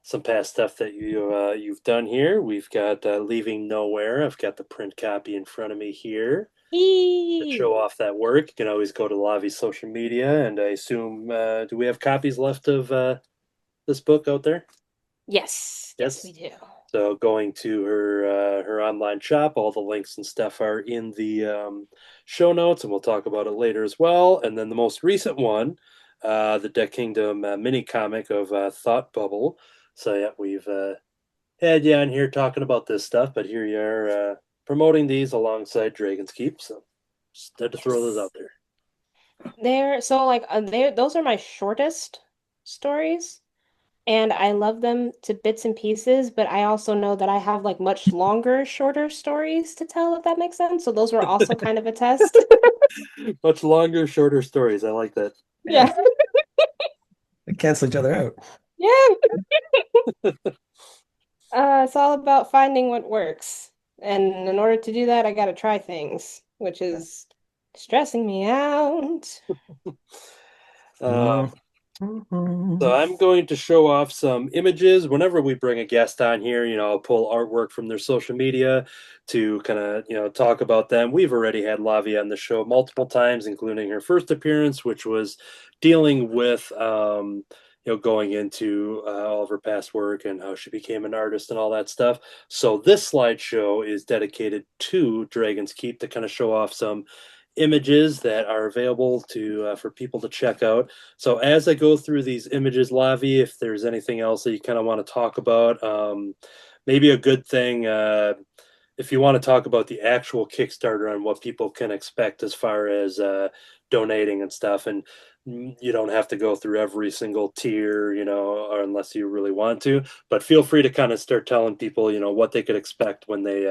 some past stuff that you've done here. We've got Leaving Nowhere. I've got the print copy in front of me here to Eee. show off that work. You can always go to Lavi's social media, and I assume do we have copies left of this book out there? Yes, yes, Yes. we do. So going to her online shop, all the links and stuff are in the show notes, and we'll talk about it later as well. And then the most recent one, the Deck Kingdom mini comic of Thought Bubble. So yeah, we've had you on here talking about this stuff, but here you are promoting these alongside Dragon's Keep. So just had to throw those Yes. out there. Those are my shortest stories. And I love them to bits and pieces, but I also know that I have like much longer, shorter stories to tell, if that makes sense. So those were also kind of a test. Much longer, shorter stories. I like that. Yeah. Yeah. They cancel each other out. Yeah. It's all about finding what works. And in order to do that, I gotta try things, which is stressing me out. Um, So Mhm. I'm going to show off some images whenever we bring a guest on here. I'll pull artwork from their social media to kind of, talk about them. We've already had Lavi on the show multiple times, including her first appearance, which was dealing with, going into all of her past work and how she became an artist and all that stuff. So this slideshow is dedicated to Dragon's Keep to kind of show off some images that are available to for people to check out. So as I go through these images, Lavi, if there's anything else that you kind of want to talk about, maybe a good thing. If you want to talk about the actual Kickstarter and what people can expect as far as donating and stuff, and you don't have to go through every single tier, or unless you really want to. But feel free to kind of start telling people, what they could expect when they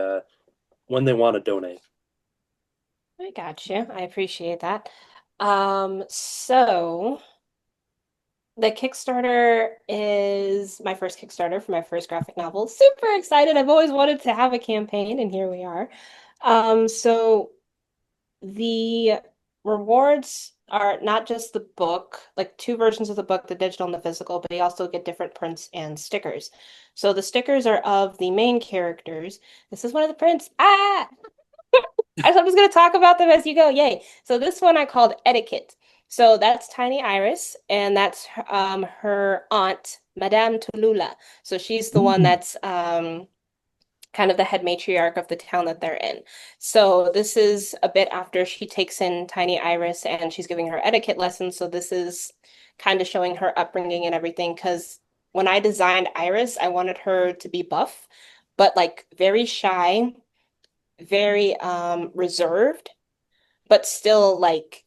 want to donate. I got you. I appreciate that. So the Kickstarter is my first Kickstarter for my first graphic novel. Super excited. I've always wanted to have a campaign, and here we are. So the rewards are not just the book, like two versions of the book, the digital and the physical, but you also get different prints and stickers. So the stickers are of the main characters. This is one of the prints. I'm just going to talk about them as you go. Yay. So this one I called Etiquette. So that's Tiny Iris, and that's her aunt, Madame Tallulah. So she's the one that's kind of the head matriarch of the town that they're in. So this is a bit after she takes in Tiny Iris and she's giving her etiquette lessons. So this is kind of showing her upbringing and everything. Because when I designed Iris, I wanted her to be buff, but like very shy, very reserved, but still like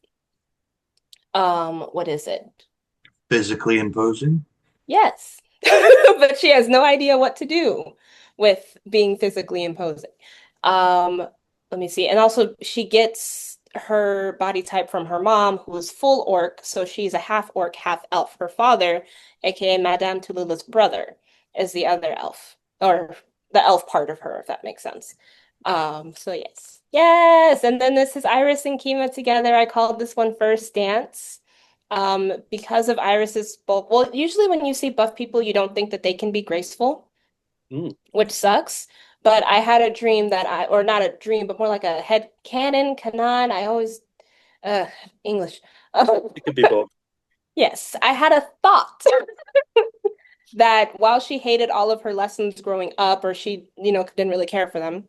what is it? Physically imposing. Yes. But she has no idea what to do with being physically imposing. Um, Let me see. And also she gets her body type from her mom, who is full orc, so she's a half orc, half elf. Her father, aka Madame Tallulah's brother, is the other elf, or the elf part of her, if that makes sense. So yes. Yes, and then this is Iris and Kima together. I called this one First Dance. Because of Iris's bulk. Well, usually when you see buff people, you don't think that they can be graceful, Mm. which sucks. But I had a dream or not a dream, but more like a head canon. I always, uh, English. It could be both. Yes, I had a thought that while she hated all of her lessons growing up, or she, didn't really care for them,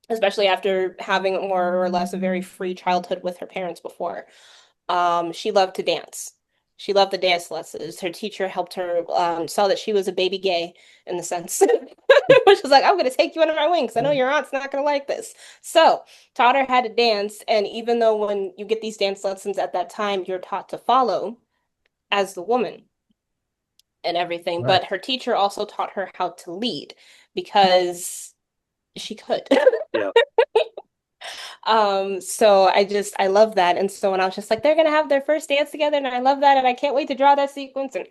especially after having more or less a very free childhood with her parents before. She loved to dance. She loved the dance lessons. Her teacher helped her saw that she was a baby gay in the sense, which was like, I'm going to take you under my wings. I know your aunt's not going to like this. So taught her how to dance. And even though when you get these dance lessons at that time, you're taught to follow as the woman and everything, Right. but her teacher also taught her how to lead because she could. Yeah. So I love that. And so when I was just like, they're gonna have their first dance together, and I love that, and I can't wait to draw that sequence and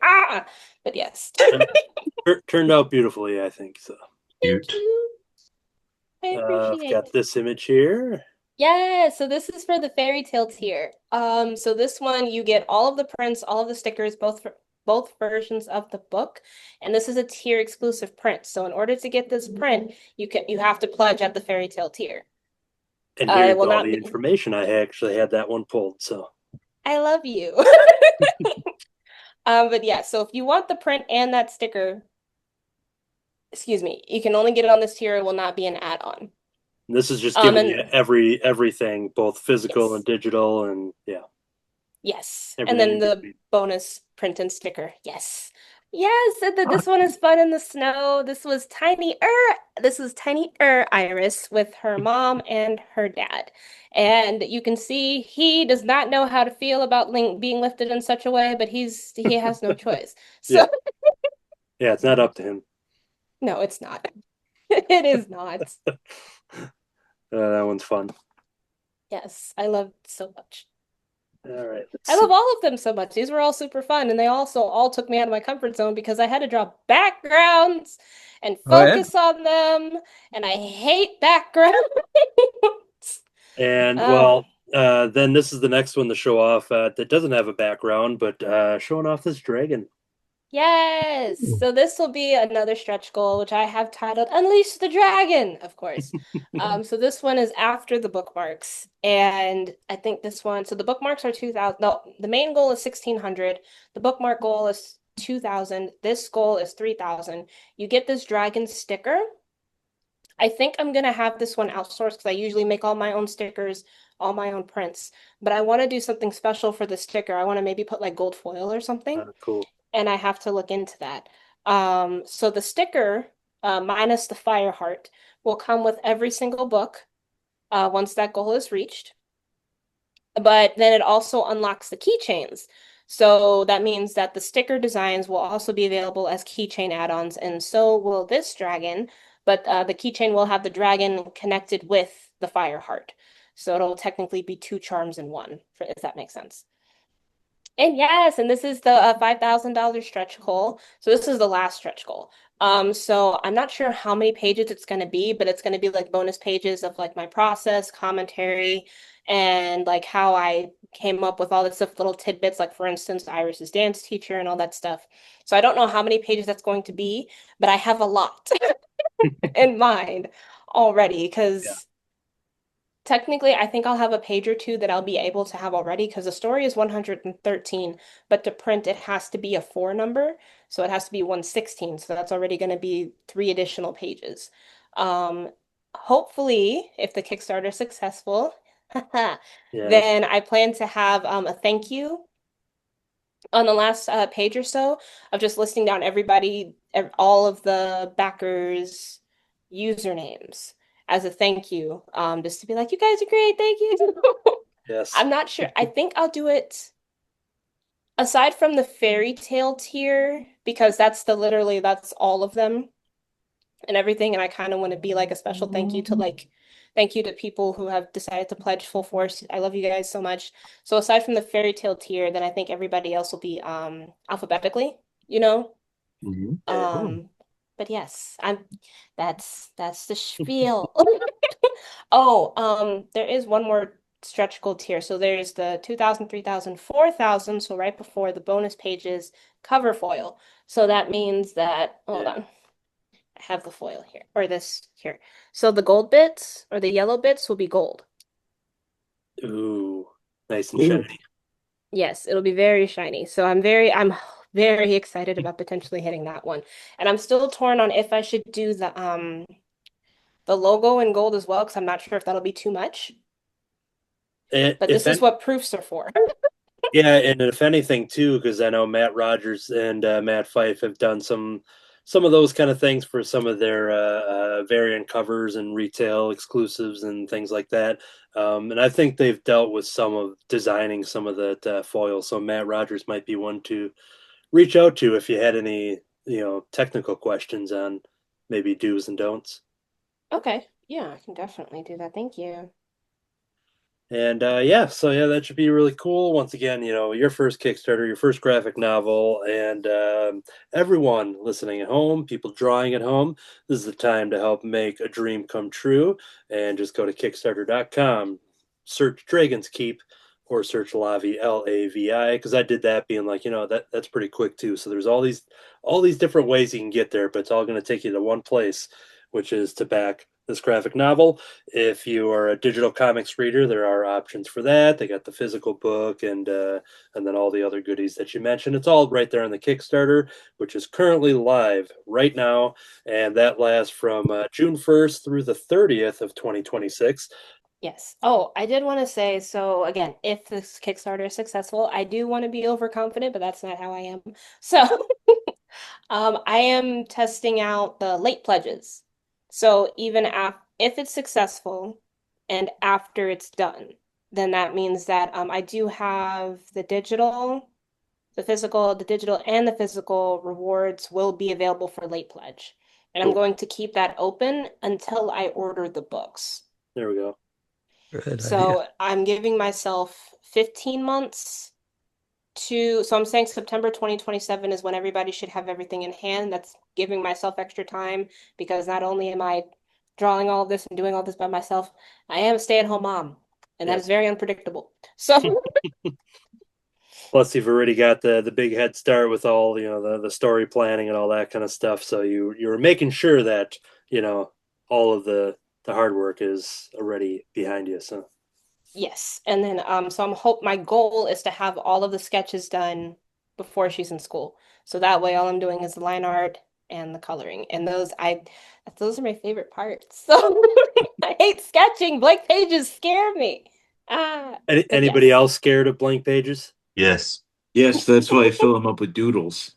but yes. Turned out beautifully, I think so. Thank Cute. you. I I've appreciate got it. this image here. Yeah, so this is for the fairy tale tier. So this one you get all of the prints, all of the stickers, both versions of the book, and this is a tier exclusive print. So in order to get this print, you have to pledge at the fairy tale tier. And It here's will all not the be. information. I actually had that one pulled. So I love you. But yeah, so if you want the print and that sticker, excuse me, you can only get it on this tier. It will not be an add-on. this is just giving you And everything, both physical and yes, digital, and yeah, yes, and everything then in the between. bonus print and sticker. Yes, yes, and this one is fun in the snow. This was Tiny Iris with her mom and her dad, and you can see he does not know how to feel about Link being lifted in such a way, but he has no choice. Yeah, So yeah, it's not up to him. no, it's not. It is not. That one's fun. Yes, I love it so much. All right, let's I see. love all of them so much. These were all super fun, and they also all took me out of my comfort zone because I had to draw backgrounds and Oh yeah. focus on them, and I hate backgrounds. And Uh, well, then this is the next one to show off that doesn't have a background, but showing off this dragon. yes. So this will be another stretch goal, which I have titled Unleash the Dragon, of course. So this one is after the bookmarks. And I think this one, so the bookmarks are 2,000. No, the main goal is 1,600. The bookmark goal is 2,000. This goal is 3,000. You get this dragon sticker. I think I'm gonna have this one outsourced because I usually make all my own stickers, all my own prints. But I want to do something special for the sticker. I want to maybe put like gold foil or something, Cool. and I have to look into that. So the sticker, minus the fire heart, will come with every single book, once that goal is reached. But then it also unlocks the keychains. So that means that the sticker designs will also be available as keychain add-ons, and so will this dragon. But the keychain will have the dragon connected with the fire heart. So it'll technically be two charms in one, if that makes sense. And yes, and this is the $5,000 stretch goal. So this is the last stretch goal. So I'm not sure how many pages it's going to be, but it's going to be like bonus pages of like my process, commentary, and like how I came up with all this stuff, little tidbits, like for instance, Iris's dance teacher and all that stuff. So I don't know how many pages that's going to be, but I have a lot in mind already Yeah. because technically, I think I'll have a page or two that I'll be able to have already because the story is 113, but to print it has to be a four number, so it has to be 116. So that's already going to be three additional pages. Um, Hopefully, if the Kickstarter is successful, Yes. then I plan to have a thank you on the last page or so of just listing down everybody, all of the backers' usernames as a thank you, just to be like, you guys are great, thank you. Yes. I'm not sure. I think I'll do it aside from the fairy tale tier because that's the literally that's all of them and everything, and I kind of want to be like a special thank you to like thank you to people who have decided to pledge full force. I love you guys so much. So aside from the fairy tale tier, then I think everybody else will be alphabetically, you know? Mhm. Yeah. Um but yes, I'm that's the spiel. Oh, there is one more stretch goal tier. So there's the 2,000, 3,000, 4,000. So right before the bonus pages cover foil. So that means that, hold Yeah. on. I have the foil here, or this here. So the gold bits or the yellow bits will be gold. Ooh, nice and Ooh. shiny. Yes, it'll be very shiny. So I'm very excited about potentially hitting that one. And I'm still torn on if I should do the logo in gold as well, because I'm not sure if that'll be too much. But If this is any, what proofs are for. yeah, and if anything too, because I know Matt Rogers and Matt Fife have done some of those kind of things for some of their variant covers and retail exclusives and things like that. And I think they've dealt with some of designing some of that foil. So Matt Rogers might be one to reach out to if you had any, technical questions on maybe do's and don'ts. Okay. Yeah, I can definitely do that. Thank you. And yeah, so yeah, that should be really cool. Once again, your first Kickstarter, your first graphic novel, and everyone listening at home, people drawing at home, this is the time to help make a dream come true. And just go to Kickstarter.com, search Dragon's Keep, or search Lavi Lavi, because I did that, being like, that's pretty quick too. So there's all these different ways you can get there, but it's all going to take you to one place, which is to back this graphic novel. If you are a digital comics reader, there are options for that. They got the physical book and then all the other goodies that you mentioned. It's all right there on the Kickstarter, which is currently live right now, and that lasts from June 1st through the 30th of 2026. Yes. Oh, I did want to say, so again, if this Kickstarter is successful, I do want to be overconfident, but that's not how I am. So, I am testing out the late pledges. So even if it's successful and after it's done, then that means that I do have the digital and the physical rewards will be available for late pledge. And I'm Cool. going to keep that open until I order the books. There we go. Good idea. So I'm giving myself 15 months so I'm saying September 2027 is when everybody should have everything in hand. That's giving myself extra time because not only am I drawing all of this and doing all this by myself, I am a stay-at-home mom, and that Yep. is very unpredictable. So Plus, you've already got the big head start with all the story planning and all that kind of stuff. So you're making sure that all of the hard work is already behind you. So yes, and then so my goal is to have all of the sketches done before she's in school. So that way all I'm doing is line art and the coloring. And those are my favorite parts. So I hate sketching. Blank pages scare me. But Anybody yes. else scared of blank pages? Yes. Yes, that's why I fill them up with doodles.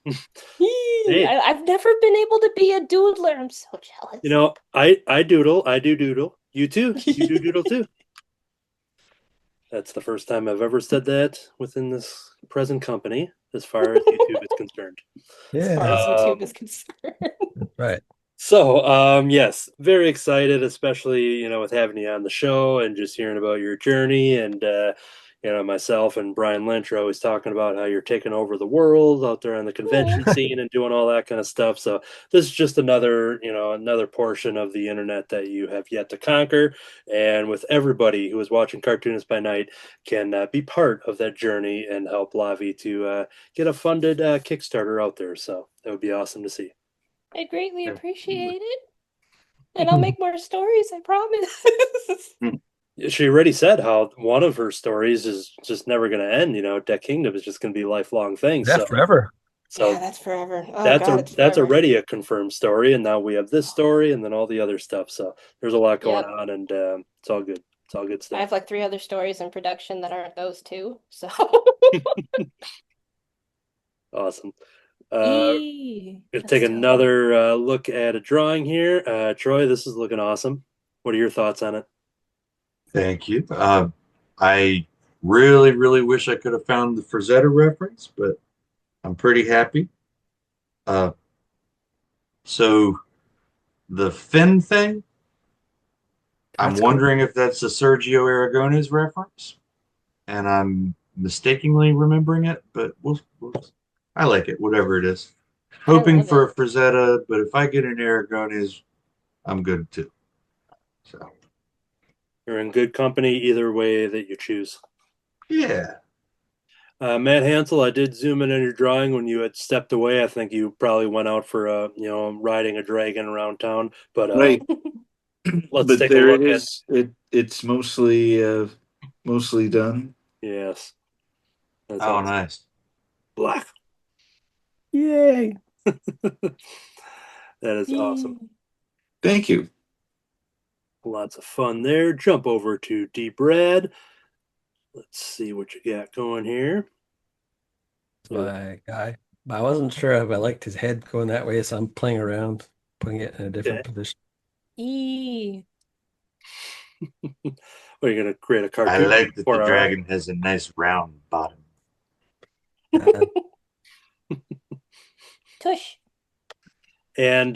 Hey. I've never been able to be a doodler. I'm so jealous. You know, I doodle. I do doodle. You too. You do doodle too. That's the first time I've ever said that within this present company, as far as YouTube is concerned. As far as YouTube is concerned. Right. So, yes, very excited, especially, you know, with having you on the show and just hearing about your journey. And, you know, myself and Brian Lynch are always talking about how you're taking over the world out there on the convention scene and doing all that kind of stuff. So this is just another, you know, another portion of the internet that you have yet to conquer. And with everybody who is watching Cartoonist by Night can be part of that journey and help Lavi to get a funded Kickstarter out there. So that would be awesome to see. I greatly appreciate it. And I'll make more stories, I promise. She already said how one of her stories is just never going to end. You know, Deck Kingdom is just going to be a lifelong thing. That's So forever. So yeah, that's forever. Oh, that's God, it's that's forever. already a confirmed story, and now we have this story, and then all the other stuff. So there's a lot going Yep. on, and it's all good. It's all good I stuff. have like 3 other stories in production that aren't those 2. So Awesome. Eee, Gonna that's take dope. another look at a drawing here. Troy, this is looking awesome. What are your thoughts on it? Thank you. I really, really wish I could have found the Frazetta reference, but I'm pretty happy. So the fin thing, I'm That's cool. wondering if that's a Sergio Aragonés reference, and I'm mistakenly remembering it, but I like it, whatever it is. Hoping love for it. a Frazetta, but if I get an Aragonés, I'm good too. So You're in good company either way that you choose. yeah. Matt Hansel, I did zoom in on your drawing when you had stepped away. I think you probably went out for riding a dragon around town. But Right. let's But take a there it look at. is. It's mostly done. Yes, that's Oh, awesome. nice. Black. Yay. That is awesome. Thank you. Lots of fun there. Jump over to Deep Red. Let's see what you got going here. My guy. But I wasn't sure if I liked his head going that way, so I'm playing around, putting it in a different position. Eee. Are you going to create a I cartoon? like that for the our dragon has a nice round bottom. Uh, Tush. And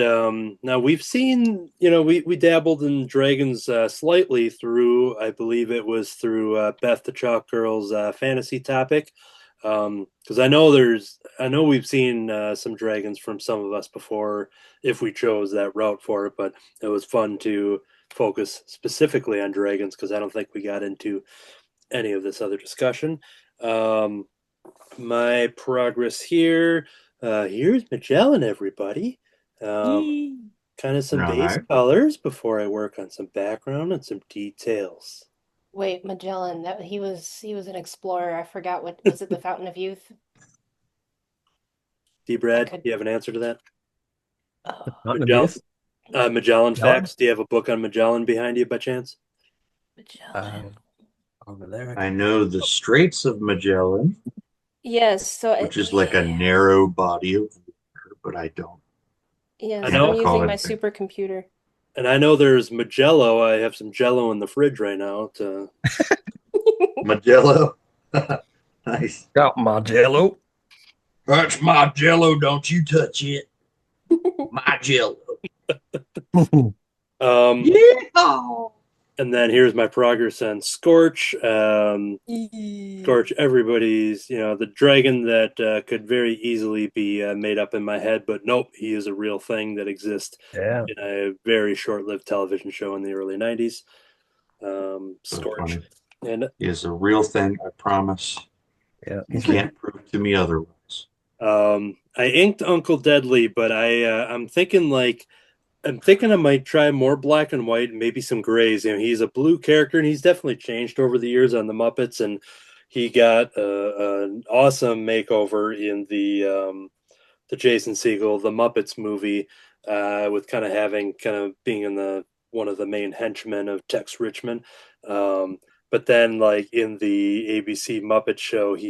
now we've seen, we dabbled in dragons slightly through, I believe it was through Beth the Chalk Girl's fantasy topic. Because I know we've seen some dragons from some of us before if we chose that route for it, but it was fun to focus specifically on dragons because I don't think we got into any of this other discussion. My progress here. Here's Magellan, everybody. Eee. Kind of some All base right. colors before I work on some background and some details. Wait, Magellan, that he was an explorer. I forgot what was it, the Fountain of Youth? D-Brad, could- do you have an answer to that? Oh, not in the Magellan, base. Magellan Magellan? facts. Do you have a book on Magellan behind you by chance? Magellan. Over there. I know the Straits of Magellan, Yes, so which is like a narrow body of water, but I don't. yes, I know. I'm using my Recall supercomputer. And I know there's Magello. I have some Jello in the fridge right now. Magello. Nice. Got my jello. That's my Jello. Don't you touch it. My Jello. Yeah. And then here's my progress on Scorch. Scorch, everybody's, the dragon that could very easily be made up in my head, but nope, he is a real thing that exists Yeah. in a very short-lived television show in the early 90s. So Scorch. funny. And He is a real thing, I promise. Yeah. You can't prove to me otherwise. I inked Uncle Deadly, but I'm thinking I might try more black and white and maybe some grays. He's a blue character, and he's definitely changed over the years on the Muppets, and he got an awesome makeover in the Jason Segel, the Muppets movie, with kind of having kind of being in the one of the main henchmen of Tex Richmond. But then, like in the ABC Muppet Show, he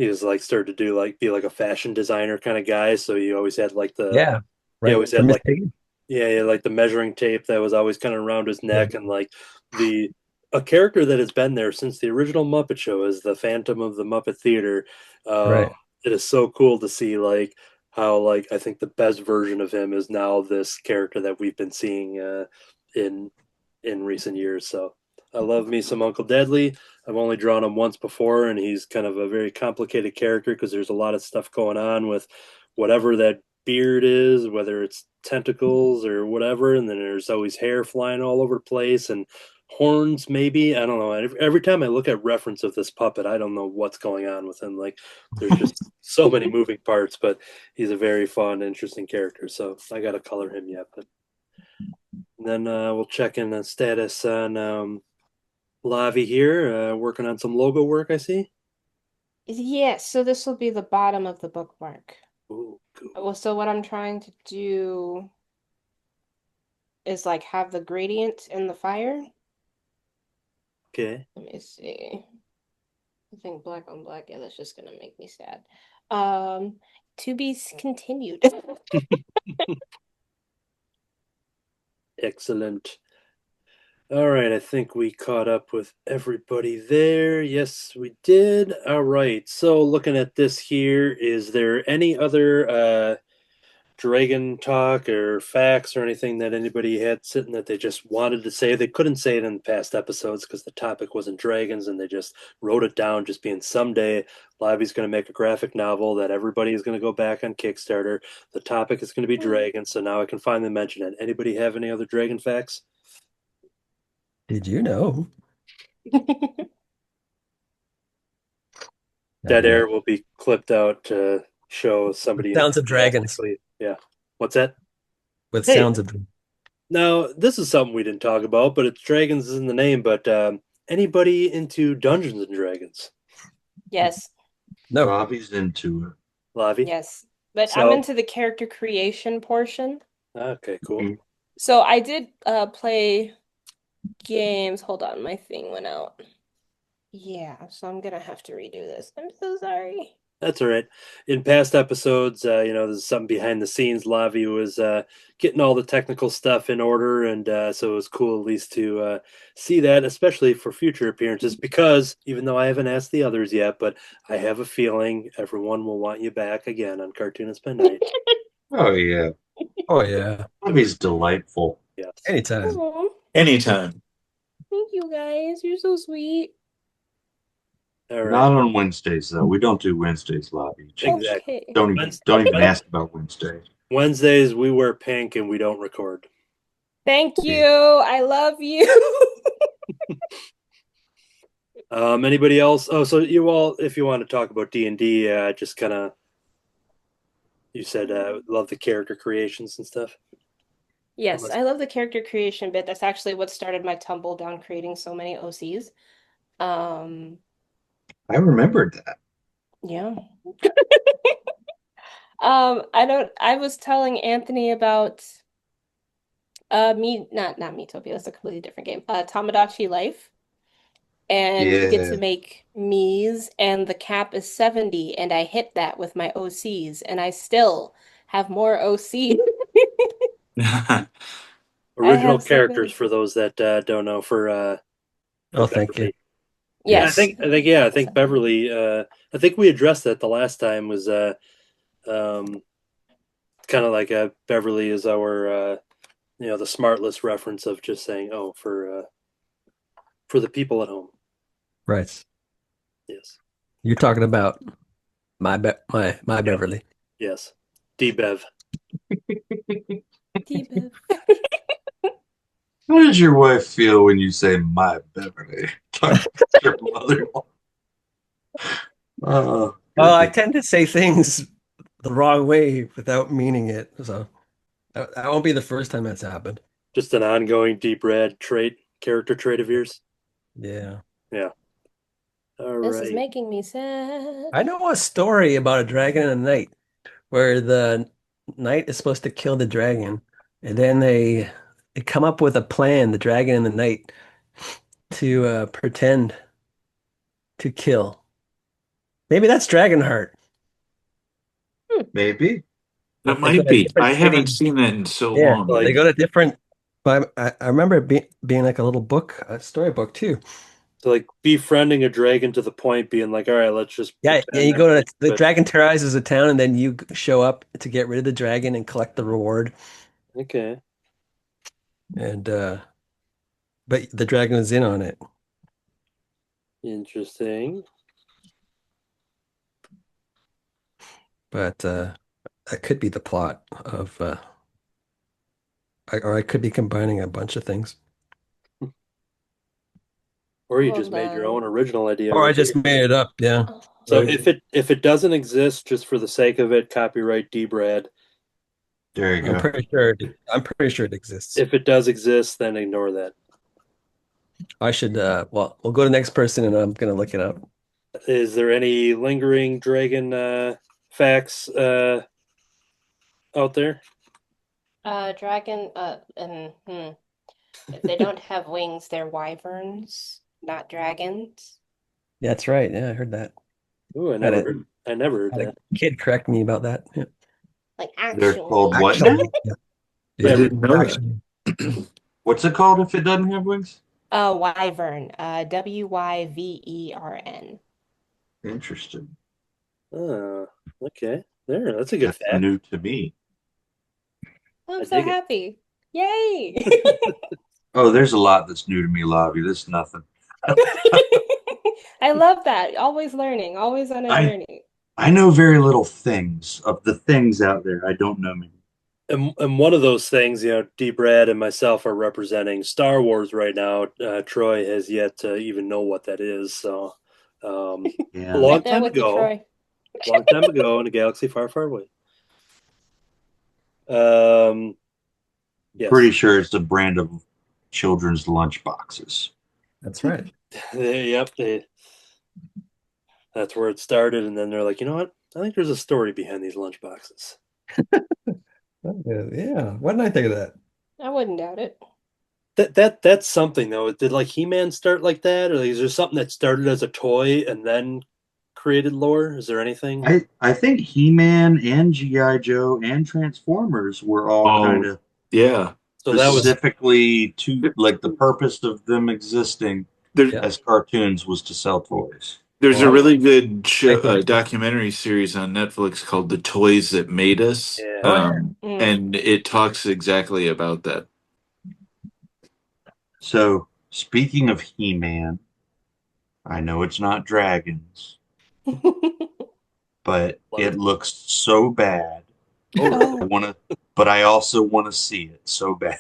was like started to do like be like a fashion designer kind of guy. So he always had like Yeah, he right. always For had Miss like Piggy. yeah, like the measuring tape that was always kind of around his Yeah, neck, and like the a character that has been there since the original Muppet Show is the Phantom of the Muppet Theater. Um, right. it is so cool to see like how like I think the best version of him is now this character that we've been seeing in in recent years. So I love me some Uncle Deadly. I've only drawn him once before, and he's kind of a very complicated character because there's a lot of stuff going on with whatever that beard is, whether it's tentacles or whatever, and then there's always hair flying all over the place and horns, maybe. I don't know. Every time I look at reference of this puppet, I don't know what's going on with him. Like, there's just so many moving parts, but he's a very fun, interesting character. So I got to color him yet, but then we'll check in the status on Lavi here, working on some logo work. I see. Yes, so this will be the bottom of the bookmark. Ooh, cool. Well, so what I'm trying to do is like have the gradient in the fire. Okay. Let me see. I think black on black, yeah, that's just gonna make me sad. Um, to be continued. Excellent. All right, I think we caught up with everybody there. Yes, we did. All right. So looking at this here, is there any other dragon talk or facts or anything that anybody had sitting that they just wanted to say? They couldn't say it in the past episodes because the topic wasn't dragons, and they just wrote it down, just being someday Lavi's going to make a graphic novel that everybody is going to go back on Kickstarter. The topic is going to be dragons, so now I can finally mention it. Anybody have any other dragon facts? Did you know Dead that air will be clipped out to show somebody sounds of dragons enthusiastically. Yeah. What's that? with Hey, sounds of now this is something we didn't talk about, but it's dragons is in the name. But anybody into Dungeons and Dragons? Yes, no. Robbie's into it. Lavi? yes. But I'm So, into the character creation portion. okay, cool. So I did play games. Hold on, my thing went out. Yeah, so I'm gonna have to redo this. I'm so sorry. That's all right. In past episodes, there's something behind the scenes. Lavi was getting all the technical stuff in order, and so it was cool at least to see that, especially for future appearances. Because even though I haven't asked the others yet, but I have a feeling everyone will want you back again on Cartoonist by Night. Oh yeah, Oh yeah. Robbie's delightful. Yes. Anytime. Oh, Anytime. thank you guys. You're so sweet. All right. Not on Wednesdays though. We don't do Wednesdays, Lobby. Jeez. Exactly. Okay. Don't even ask about Wednesday. Wednesdays we wear pink and we don't record. Thank Yeah. you. I love you. Anybody else? Oh, so you all, if you want to talk about D&D, just kind of, you said love the character creations and stuff. Yes, Unless, I love the character creation bit. That's actually what started my tumble down creating so many OCs. Um, I remembered that. yeah. I was telling Anthony about me not Miitopia, that's a completely different game. Tamagotchi Life. And you get to Yeah. make Miis, and the cap is 70, and I hit that with my OCs, and I still have more OC. I original have so characters many. for those that don't know for Oh, thank you. Beverly. Yeah, I Yes. think I think yeah, I think Beverly. I think we addressed that the last time was um, kind of like Beverly is our the smartless reference of just saying oh for the people at home. Right. Yes. You're talking about my Yep. Beverly. Yes. D-Bev. T-Bev. How does your wife feel when you say my Beverly? Talk to your mother-in-law. Oh, Well, I goodness. tend to say things the wrong way without meaning it, so that won't be the first time that's happened. Just an ongoing deep red character trait of yours. Yeah. Yeah. All This is right. making me sad. I know a story about a dragon and a knight where the knight is supposed to kill the dragon, and then they come up with a plan, the dragon and the knight, to pretend to kill. Maybe that's Dragonheart. Maybe. That They go might to be. I different haven't cities. seen that in so Yeah, long. Like- they go to different. But I remember it being like a little book, a storybook too. So like befriending a dragon to the point being like, all right, let's just Yeah, pretend you go to everything's the good. dragon terrorizes a town, and then you show up to get rid of the dragon and collect the reward. Okay. And but the dragon was in on it. Interesting. But that could be the plot of, or I could be combining a bunch of things, Or you Hold just made your on. own original idea. or I right just here. made it up. Yeah, Oh, So Right. if it doesn't exist, just for the sake of it, copyright D Brad. There you I'm go. pretty sure. I'm pretty sure it exists. If it does exist, then ignore that. I should. Well, we'll go to the next person, and I'm gonna look it up. Is there any lingering dragon facts out there? dragon, if they don't have wings, they're wyverns, not dragons. That's right. Yeah, I heard that. Ooh, I Had never heard Had a that. kid correct me about that. Yeah. Like They're actually. called what Actually, now? yeah. I didn't know that. Actually. What's it called if it doesn't have wings? Wyvern, Wyvern. Interesting. Oh, okay. There, that's a good That's fact. new to me. I'm I so dig it. happy. Yay! Oh, there's a lot that's new to me, Lavi. This is nothing. I love that. Always learning, always on a I- journey. I know very little things of the things out there. I don't know many. And one of those things, D. Brad and myself are representing Star Wars right now. Troy has yet to even know what that is. So, a Yeah. long Right there time with you, ago, Troy. long time ago in a galaxy far, far away. Yes. Pretty sure it's a brand of children's lunch boxes. That's right. Yep. That's where it started, and then they're like, you know what? I think there's a story behind these lunch boxes. Yeah. Why didn't I think of that? I wouldn't doubt it. That's something though. Did like He-Man start like that, or like, is there something that started as a toy and then created lore? Is there anything? I think He-Man and G.I. Joe and Transformers were all Oh, kind of yeah. So that was specifically to like the purpose of them existing There, Yeah. as cartoons was to sell toys. there's a Well, really good show, I- documentary series on Netflix called "The Toys That Made Us," Yeah. Oh, yeah. Mm. and it talks exactly about that. So speaking of He-Man, I know it's not dragons, but it looks so bad. Oh. But I also want to see it so bad.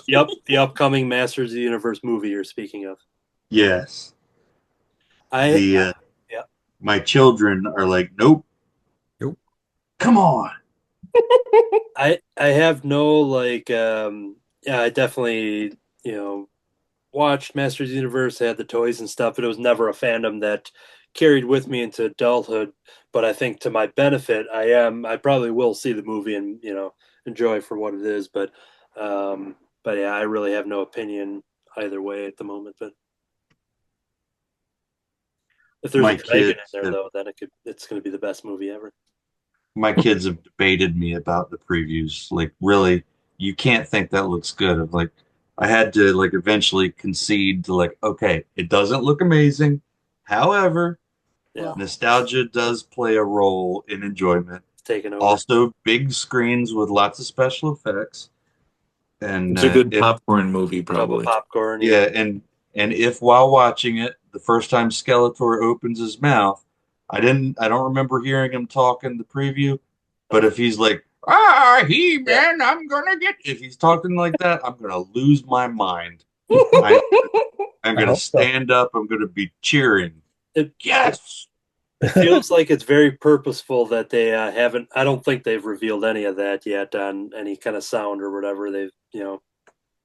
Yep, the upcoming Masters of the Universe movie you're speaking of. Yes. I Yeah. My children are like, nope. Nope. Come on. I have no like yeah, I definitely, watched Masters of the Universe, had the toys and stuff, but it was never a fandom that carried with me into adulthood. But I think to my benefit, I probably will see the movie and, enjoy for what it is. But yeah, I really have no opinion either way at the moment. But if there's My a dragon in kids there have- though, then it's gonna be the best movie ever. My kids have debated me about the previews. Like, really, you can't think that looks good. I'm like, I had to like eventually concede to like, okay, it doesn't look amazing. However, Yeah, nostalgia does play a role in enjoyment. it's taken over. Also, big screens with lots of special effects. And It's a good if- popcorn movie, Double probably. popcorn. yeah, and if while watching it, the first time Skeletor opens his mouth, I don't remember hearing him talk in the preview, but if he's like, He-Man, I'm gonna get, if he's talking like that, I'm gonna lose my mind. I'm gonna hope so. stand up, I'm gonna be cheering. It- Yes. It feels like it's very purposeful that they haven't. I don't think they've revealed any of that yet on any kind of sound or whatever. They've,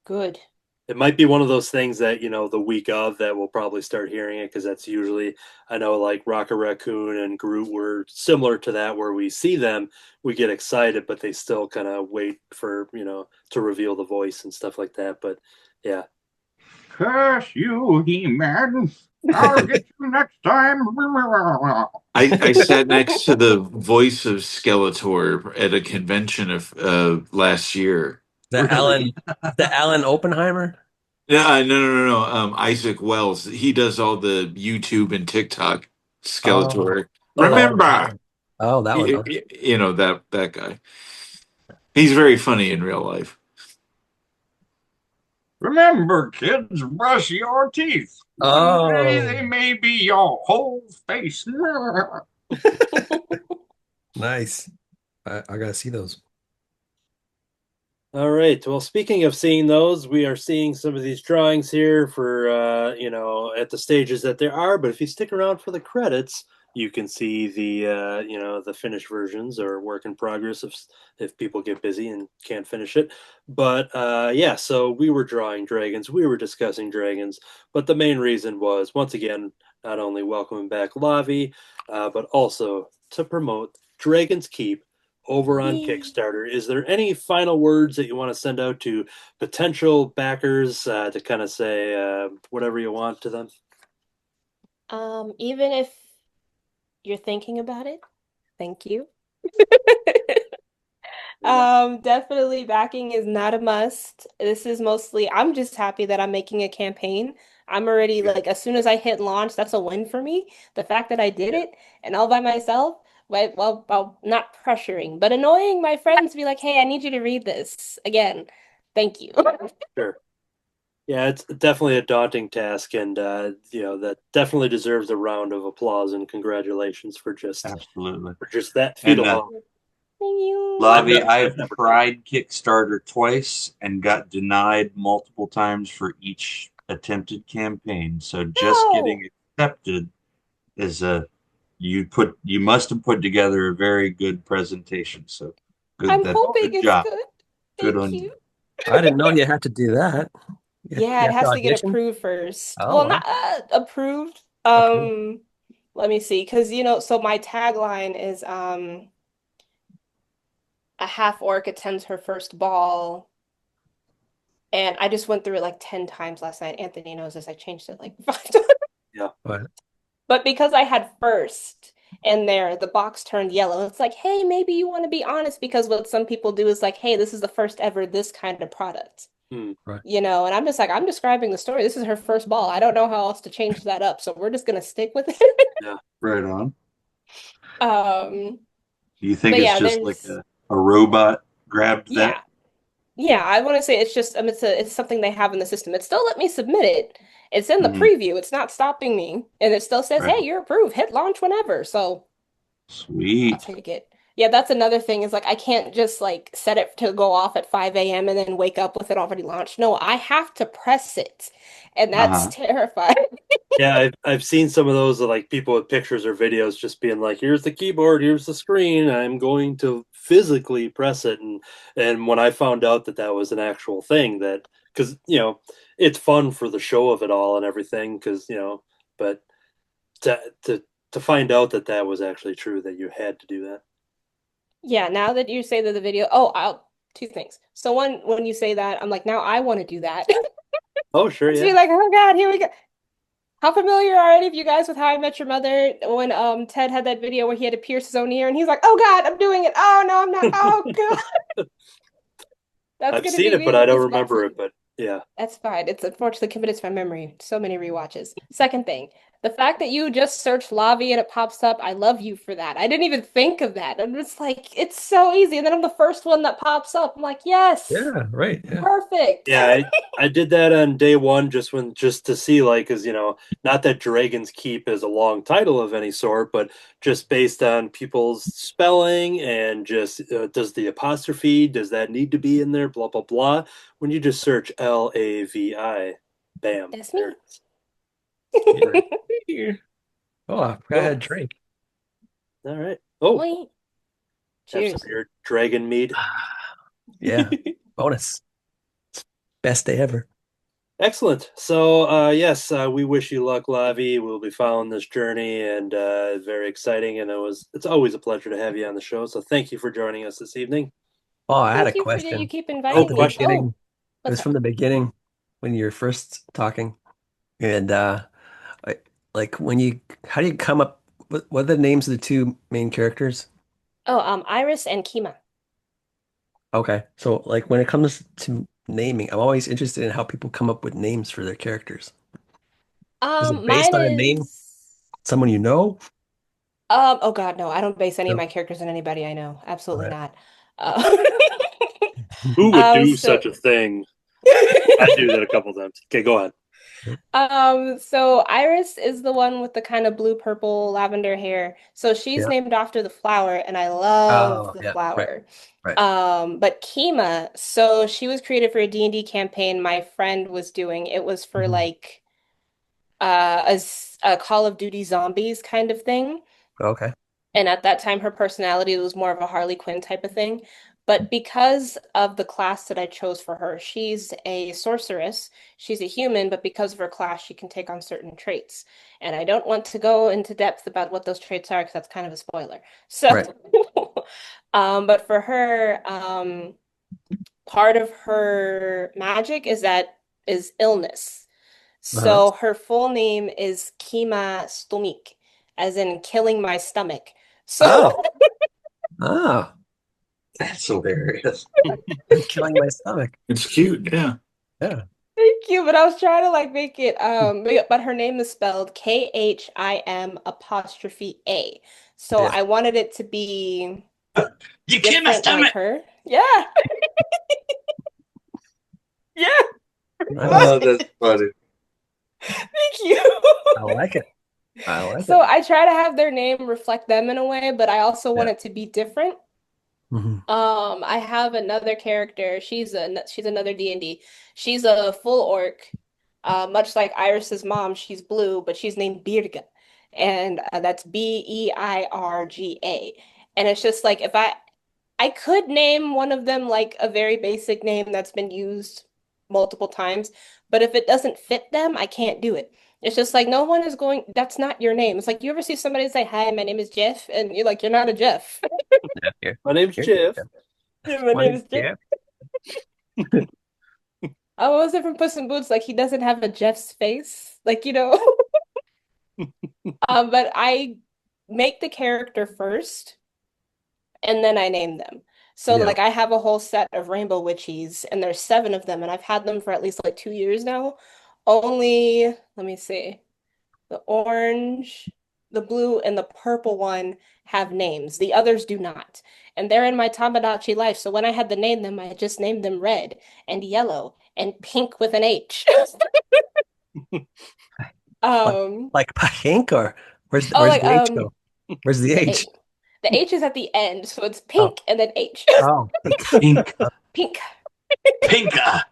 Good. It might be one of those things that, the week of that we'll probably start hearing it because that's usually, I know like Rocket Raccoon and Groot were similar to that where we see them, we get excited, but they still kind of wait for, to reveal the voice and stuff like that. But yeah. Curse you, He-Man. I'll get you next time. I sat next to the voice of Skeletor at a convention of last year. The Really? Alan Oppenheimer? No. Isaac Wells. He does all the YouTube and TikTok Oh, Skeletor. oh, Remember, that one. that guy. He's very funny in real life. Remember, kids, brush your teeth. One day they may be your whole face. Nice. I gotta see those. All right. Well, speaking of seeing those, we are seeing some of these drawings here for, at the stages that there are. But if you stick around for the credits, you can see the finished versions or work in progress if people get busy and can't finish it. But yeah, so we were drawing dragons, we were discussing dragons, but the main reason was once again not only welcoming back Lavi, but also to promote Dragon's Keep over on Kickstarter. Is there any final words that you want to send out to potential backers to kind of say whatever you want to them? Even if you're thinking about it, thank you. Definitely backing is not a must. This is mostly, I'm just happy that I'm making a campaign. I'm already like, as soon as I hit launch, that's a win for me. The fact that I did it and all by myself, well, not pressuring, but annoying my friends to be like, hey, I need you to read this again. Thank you. Sure. Yeah, it's definitely a daunting task, and that definitely deserves a round of applause and congratulations for just Absolutely. that And feat alone. Thank you. Lavi, I've I've never tried Kickstarter twice and got denied multiple times for each attempted campaign. So just No. getting accepted is you must have put together a very good presentation. So I'm good hoping it's job. good. Good Thank on you. you. I didn't know you had to do that. Yeah, You it have to has to get audition? approved first. Oh, Well, wow. not approved. Okay. Let me see, because so my tagline is a half orc attends her first ball. And I just went through it like 10 times last night. Anthony knows this. I changed it like 5 times. Yeah. But because I had first and there, the box turned yellow. It's like, hey, maybe you want to be honest because what some people do is like, hey, this is the first ever this kind of product. Right. And I'm just like, I'm describing the story. This is her first ball. I don't know how else to change that up. So we're just gonna stick with it. Yeah. Right on. Um, Do you think but it's yeah, just like there's a robot grabbed that? yeah. Yeah, I want to say it's just it's something they have in the system. It still let me submit it. It's in the Mhm. preview. It's not stopping me. And it still says, Right. "Hey, you're approved. Hit launch whenever." So I'll Sweet. take it. Yeah, that's another thing is like I can't just like set it to go off at 5 a.m. and then wake up with it already launched. No, I have to press it. And that's Uh-huh. terrifying. Yeah, I've seen some of those like people with pictures or videos just being like, "Here's the keyboard, here's the screen. I'm going to physically press it." And when I found out that that was an actual thing, that because it's fun for the show of it all and everything, because but to to find out that that was actually true, that you had to do that. Yeah, now that you say that the video, oh, I'll two things. So one, when you say that, I'm like, now I want to do that. Oh, sure, It's yeah. be like, oh God, here we go. How familiar are any of you guys with How I Met Your Mother when Ted had that video where he had to pierce his own ear and he's like, oh God, I'm doing it. Oh no, I'm not. Oh God. That's I've gonna seen be it, me but I with don't this remember it. boxing. But yeah, That's fine. It's unfortunately committed to my memory. So many rewatches. Second thing, the fact that you just search Lavi and it pops up, I love you for that. I didn't even think of that. I'm just like, it's so easy. And then I'm the first one that pops up. I'm like, yes, Yeah, right. Yeah. perfect. yeah, I did that on day one just to see, like, because not that Dragon's Keep is a long title of any sort, but just based on people's spelling and just does the apostrophe, does that need to be in there? Blah blah blah. When you just search Lavi, bam, That's there me. it is. Yeah. Oh, I forgot I Cool. had a drink. All right. Oh, Wait. have some Cheers. of your dragon mead. Yeah. Bonus. Best day ever. Excellent. So, yes, we wish you luck, Lavi. We'll be following this journey, and very exciting. And it's always a pleasure to have you on the show. So, thank you for joining us this evening. Oh, I had a Thank you for that. You question. keep Oh, At inviting the me. question. Oh, beginning, it what's was up? from the beginning when you were first talking, and I- like when you, how do you come up? What are the names of the two main characters? Oh, Iris and Kima. Okay, so like when it comes to naming, I'm always interested in how people come up with names for their characters. Is it based Mine on a name, is someone you know? oh God, no, I don't base any of No. my characters on anybody I know. All Absolutely right. not. Uh, Who would do so such a thing? I do that a couple times. Okay, go ahead. so Iris is the one with the kind of blue purple lavender hair. So she's Yeah. named after the flower, and I love Oh, the yeah. Right. flower. Right. But Kima, so she was created for a D&D campaign my friend was doing. It was for Mhm. like a Call of Duty zombies kind of thing. Okay. And at that time, her personality was more of a Harley Quinn type of thing. But because of the class that I chose for her, she's a sorceress. She's a human, but because of her class, she can take on certain traits. And I don't want to go into depth about what those traits are because that's kind of a spoiler. So, Right. but for her, part of her magic is illness. Uh-huh. So her full name is Kima Stomik, as in killing my stomach. So Oh. Oh. That's hilarious. I'm killing my stomach. It's cute. Yeah. Yeah. thank you, but I was trying to like make it but her name is spelled Khim apostrophe A. So Yeah. I wanted it to be You kill my different like stomach. her. Yeah. Yeah, pretty Nice. much. Oh, that's funny. Thank you. I like it. I like So it. I try to have their name reflect them in a way, but I also Yeah. want it to be different. Hmm. I have another character. She's another D&D. She's a full orc. Much like Iris's mom, she's blue, but she's named Birga. And that's Beirga. And it's just like if I could name one of them like a very basic name that's been used multiple times, but if it doesn't fit them, I can't do it. It's just like no one is going, that's not your name. It's like you ever see somebody say, "Hi, my name is Jeff," and you're like, you're not a Jeff. Yeah. Here. My name's Here. Jeff. Yeah, my My name name's is Jeff. Jeff. I was it from Puss in Boots, like he doesn't have a Jeff's face, like but I make the character first and then I name them. So Yeah. like I have a whole set of rainbow witchies and there's seven of them and I've had them for at least like 2 years now. Only, let me see, the orange, the blue, and the purple one have names. The others do not. And they're in my Tamagotchi life. So when I had to name them, I just named them red and yellow and pink with an H. Like Um, like pink or oh, where's like the H go? Where's the the H? H. The H is at the end, so it's Oh. pink and then H. Oh. Pink, Pink, pinka.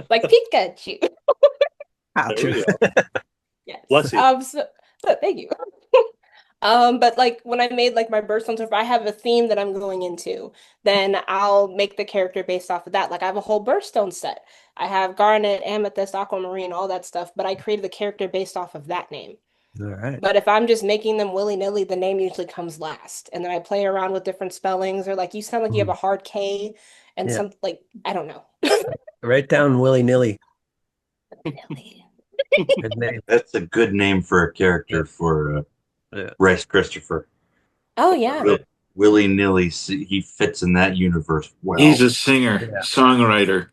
like Pikachu. Ah, There true. you go. Yes. Bless you. So thank you. But like when I made like my birthstones, if I have a theme that I'm going into, then I'll make the character based off of that. Like I have a whole birthstone set. I have garnet, amethyst, aquamarine, all that stuff, but I created the character based off of that name. All right. But if I'm just making them willy-nilly, the name usually comes last. And then I play around with different spellings or like you sound like you have Mhm. a hard K and Yeah. some like I don't know. Write down willy-nilly. Nilly. Good name. That's a good name for a Yeah. character for Yeah. Rice Christopher. Oh yeah. Willy-nilly, he fits in that universe He's well. a singer, Yeah. songwriter.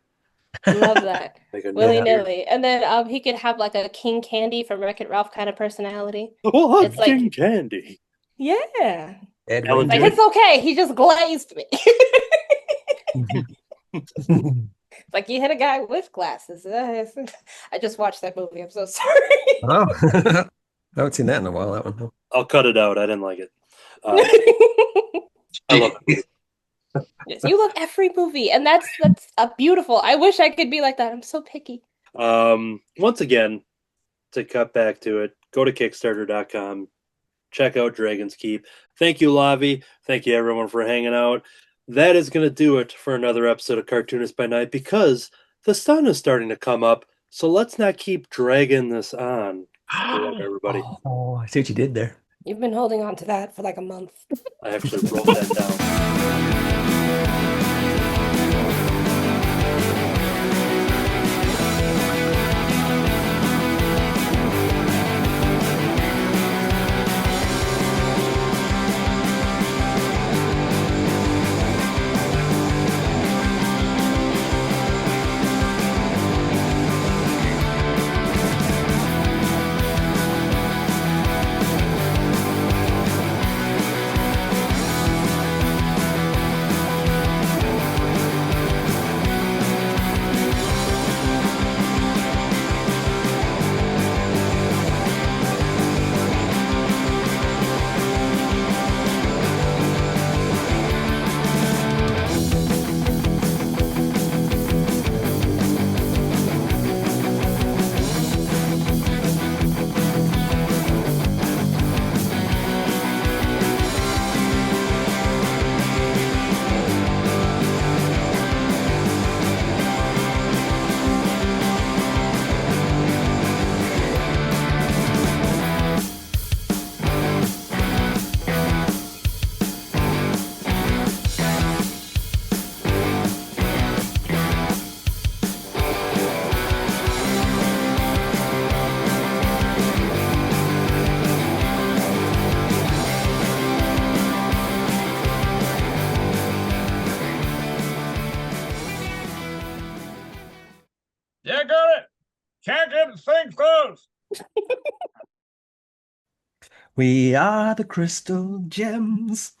Love that. Like a Yeah. Willy-nilly. And then he could have like a King Candy from Wreck-It Ralph kind of personality. Oh, It's like, King Candy. yeah. Alan Edwin. Like Tudyk. it's okay. He just glazed me. Mhm. It's like you hit a guy with glasses. I just watched that movie. I'm so sorry. Oh. I haven't seen that in a while, that one. I'll cut it out. I didn't like it. I love it. Yes, you love every movie, and that's a beautiful. I wish I could be like that. I'm so picky. Once again, to cut back to it, go to Kickstarter.com. Check out Dragon's Keep. Thank you, Lavi. Thank you, everyone, for hanging out. That is going to do it for another episode of Cartoonist by Night because the sun is starting to come up, so let's not keep dragging this on. Good luck, everybody. Oh, I see what you did there. You've been holding on to that for like a month. I actually wrote that down. Yeah, got it. Can't get the thing closed. We are the crystal gems.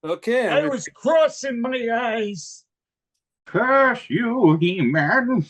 Okay, I was crossing my eyes. Curse you, He-Man.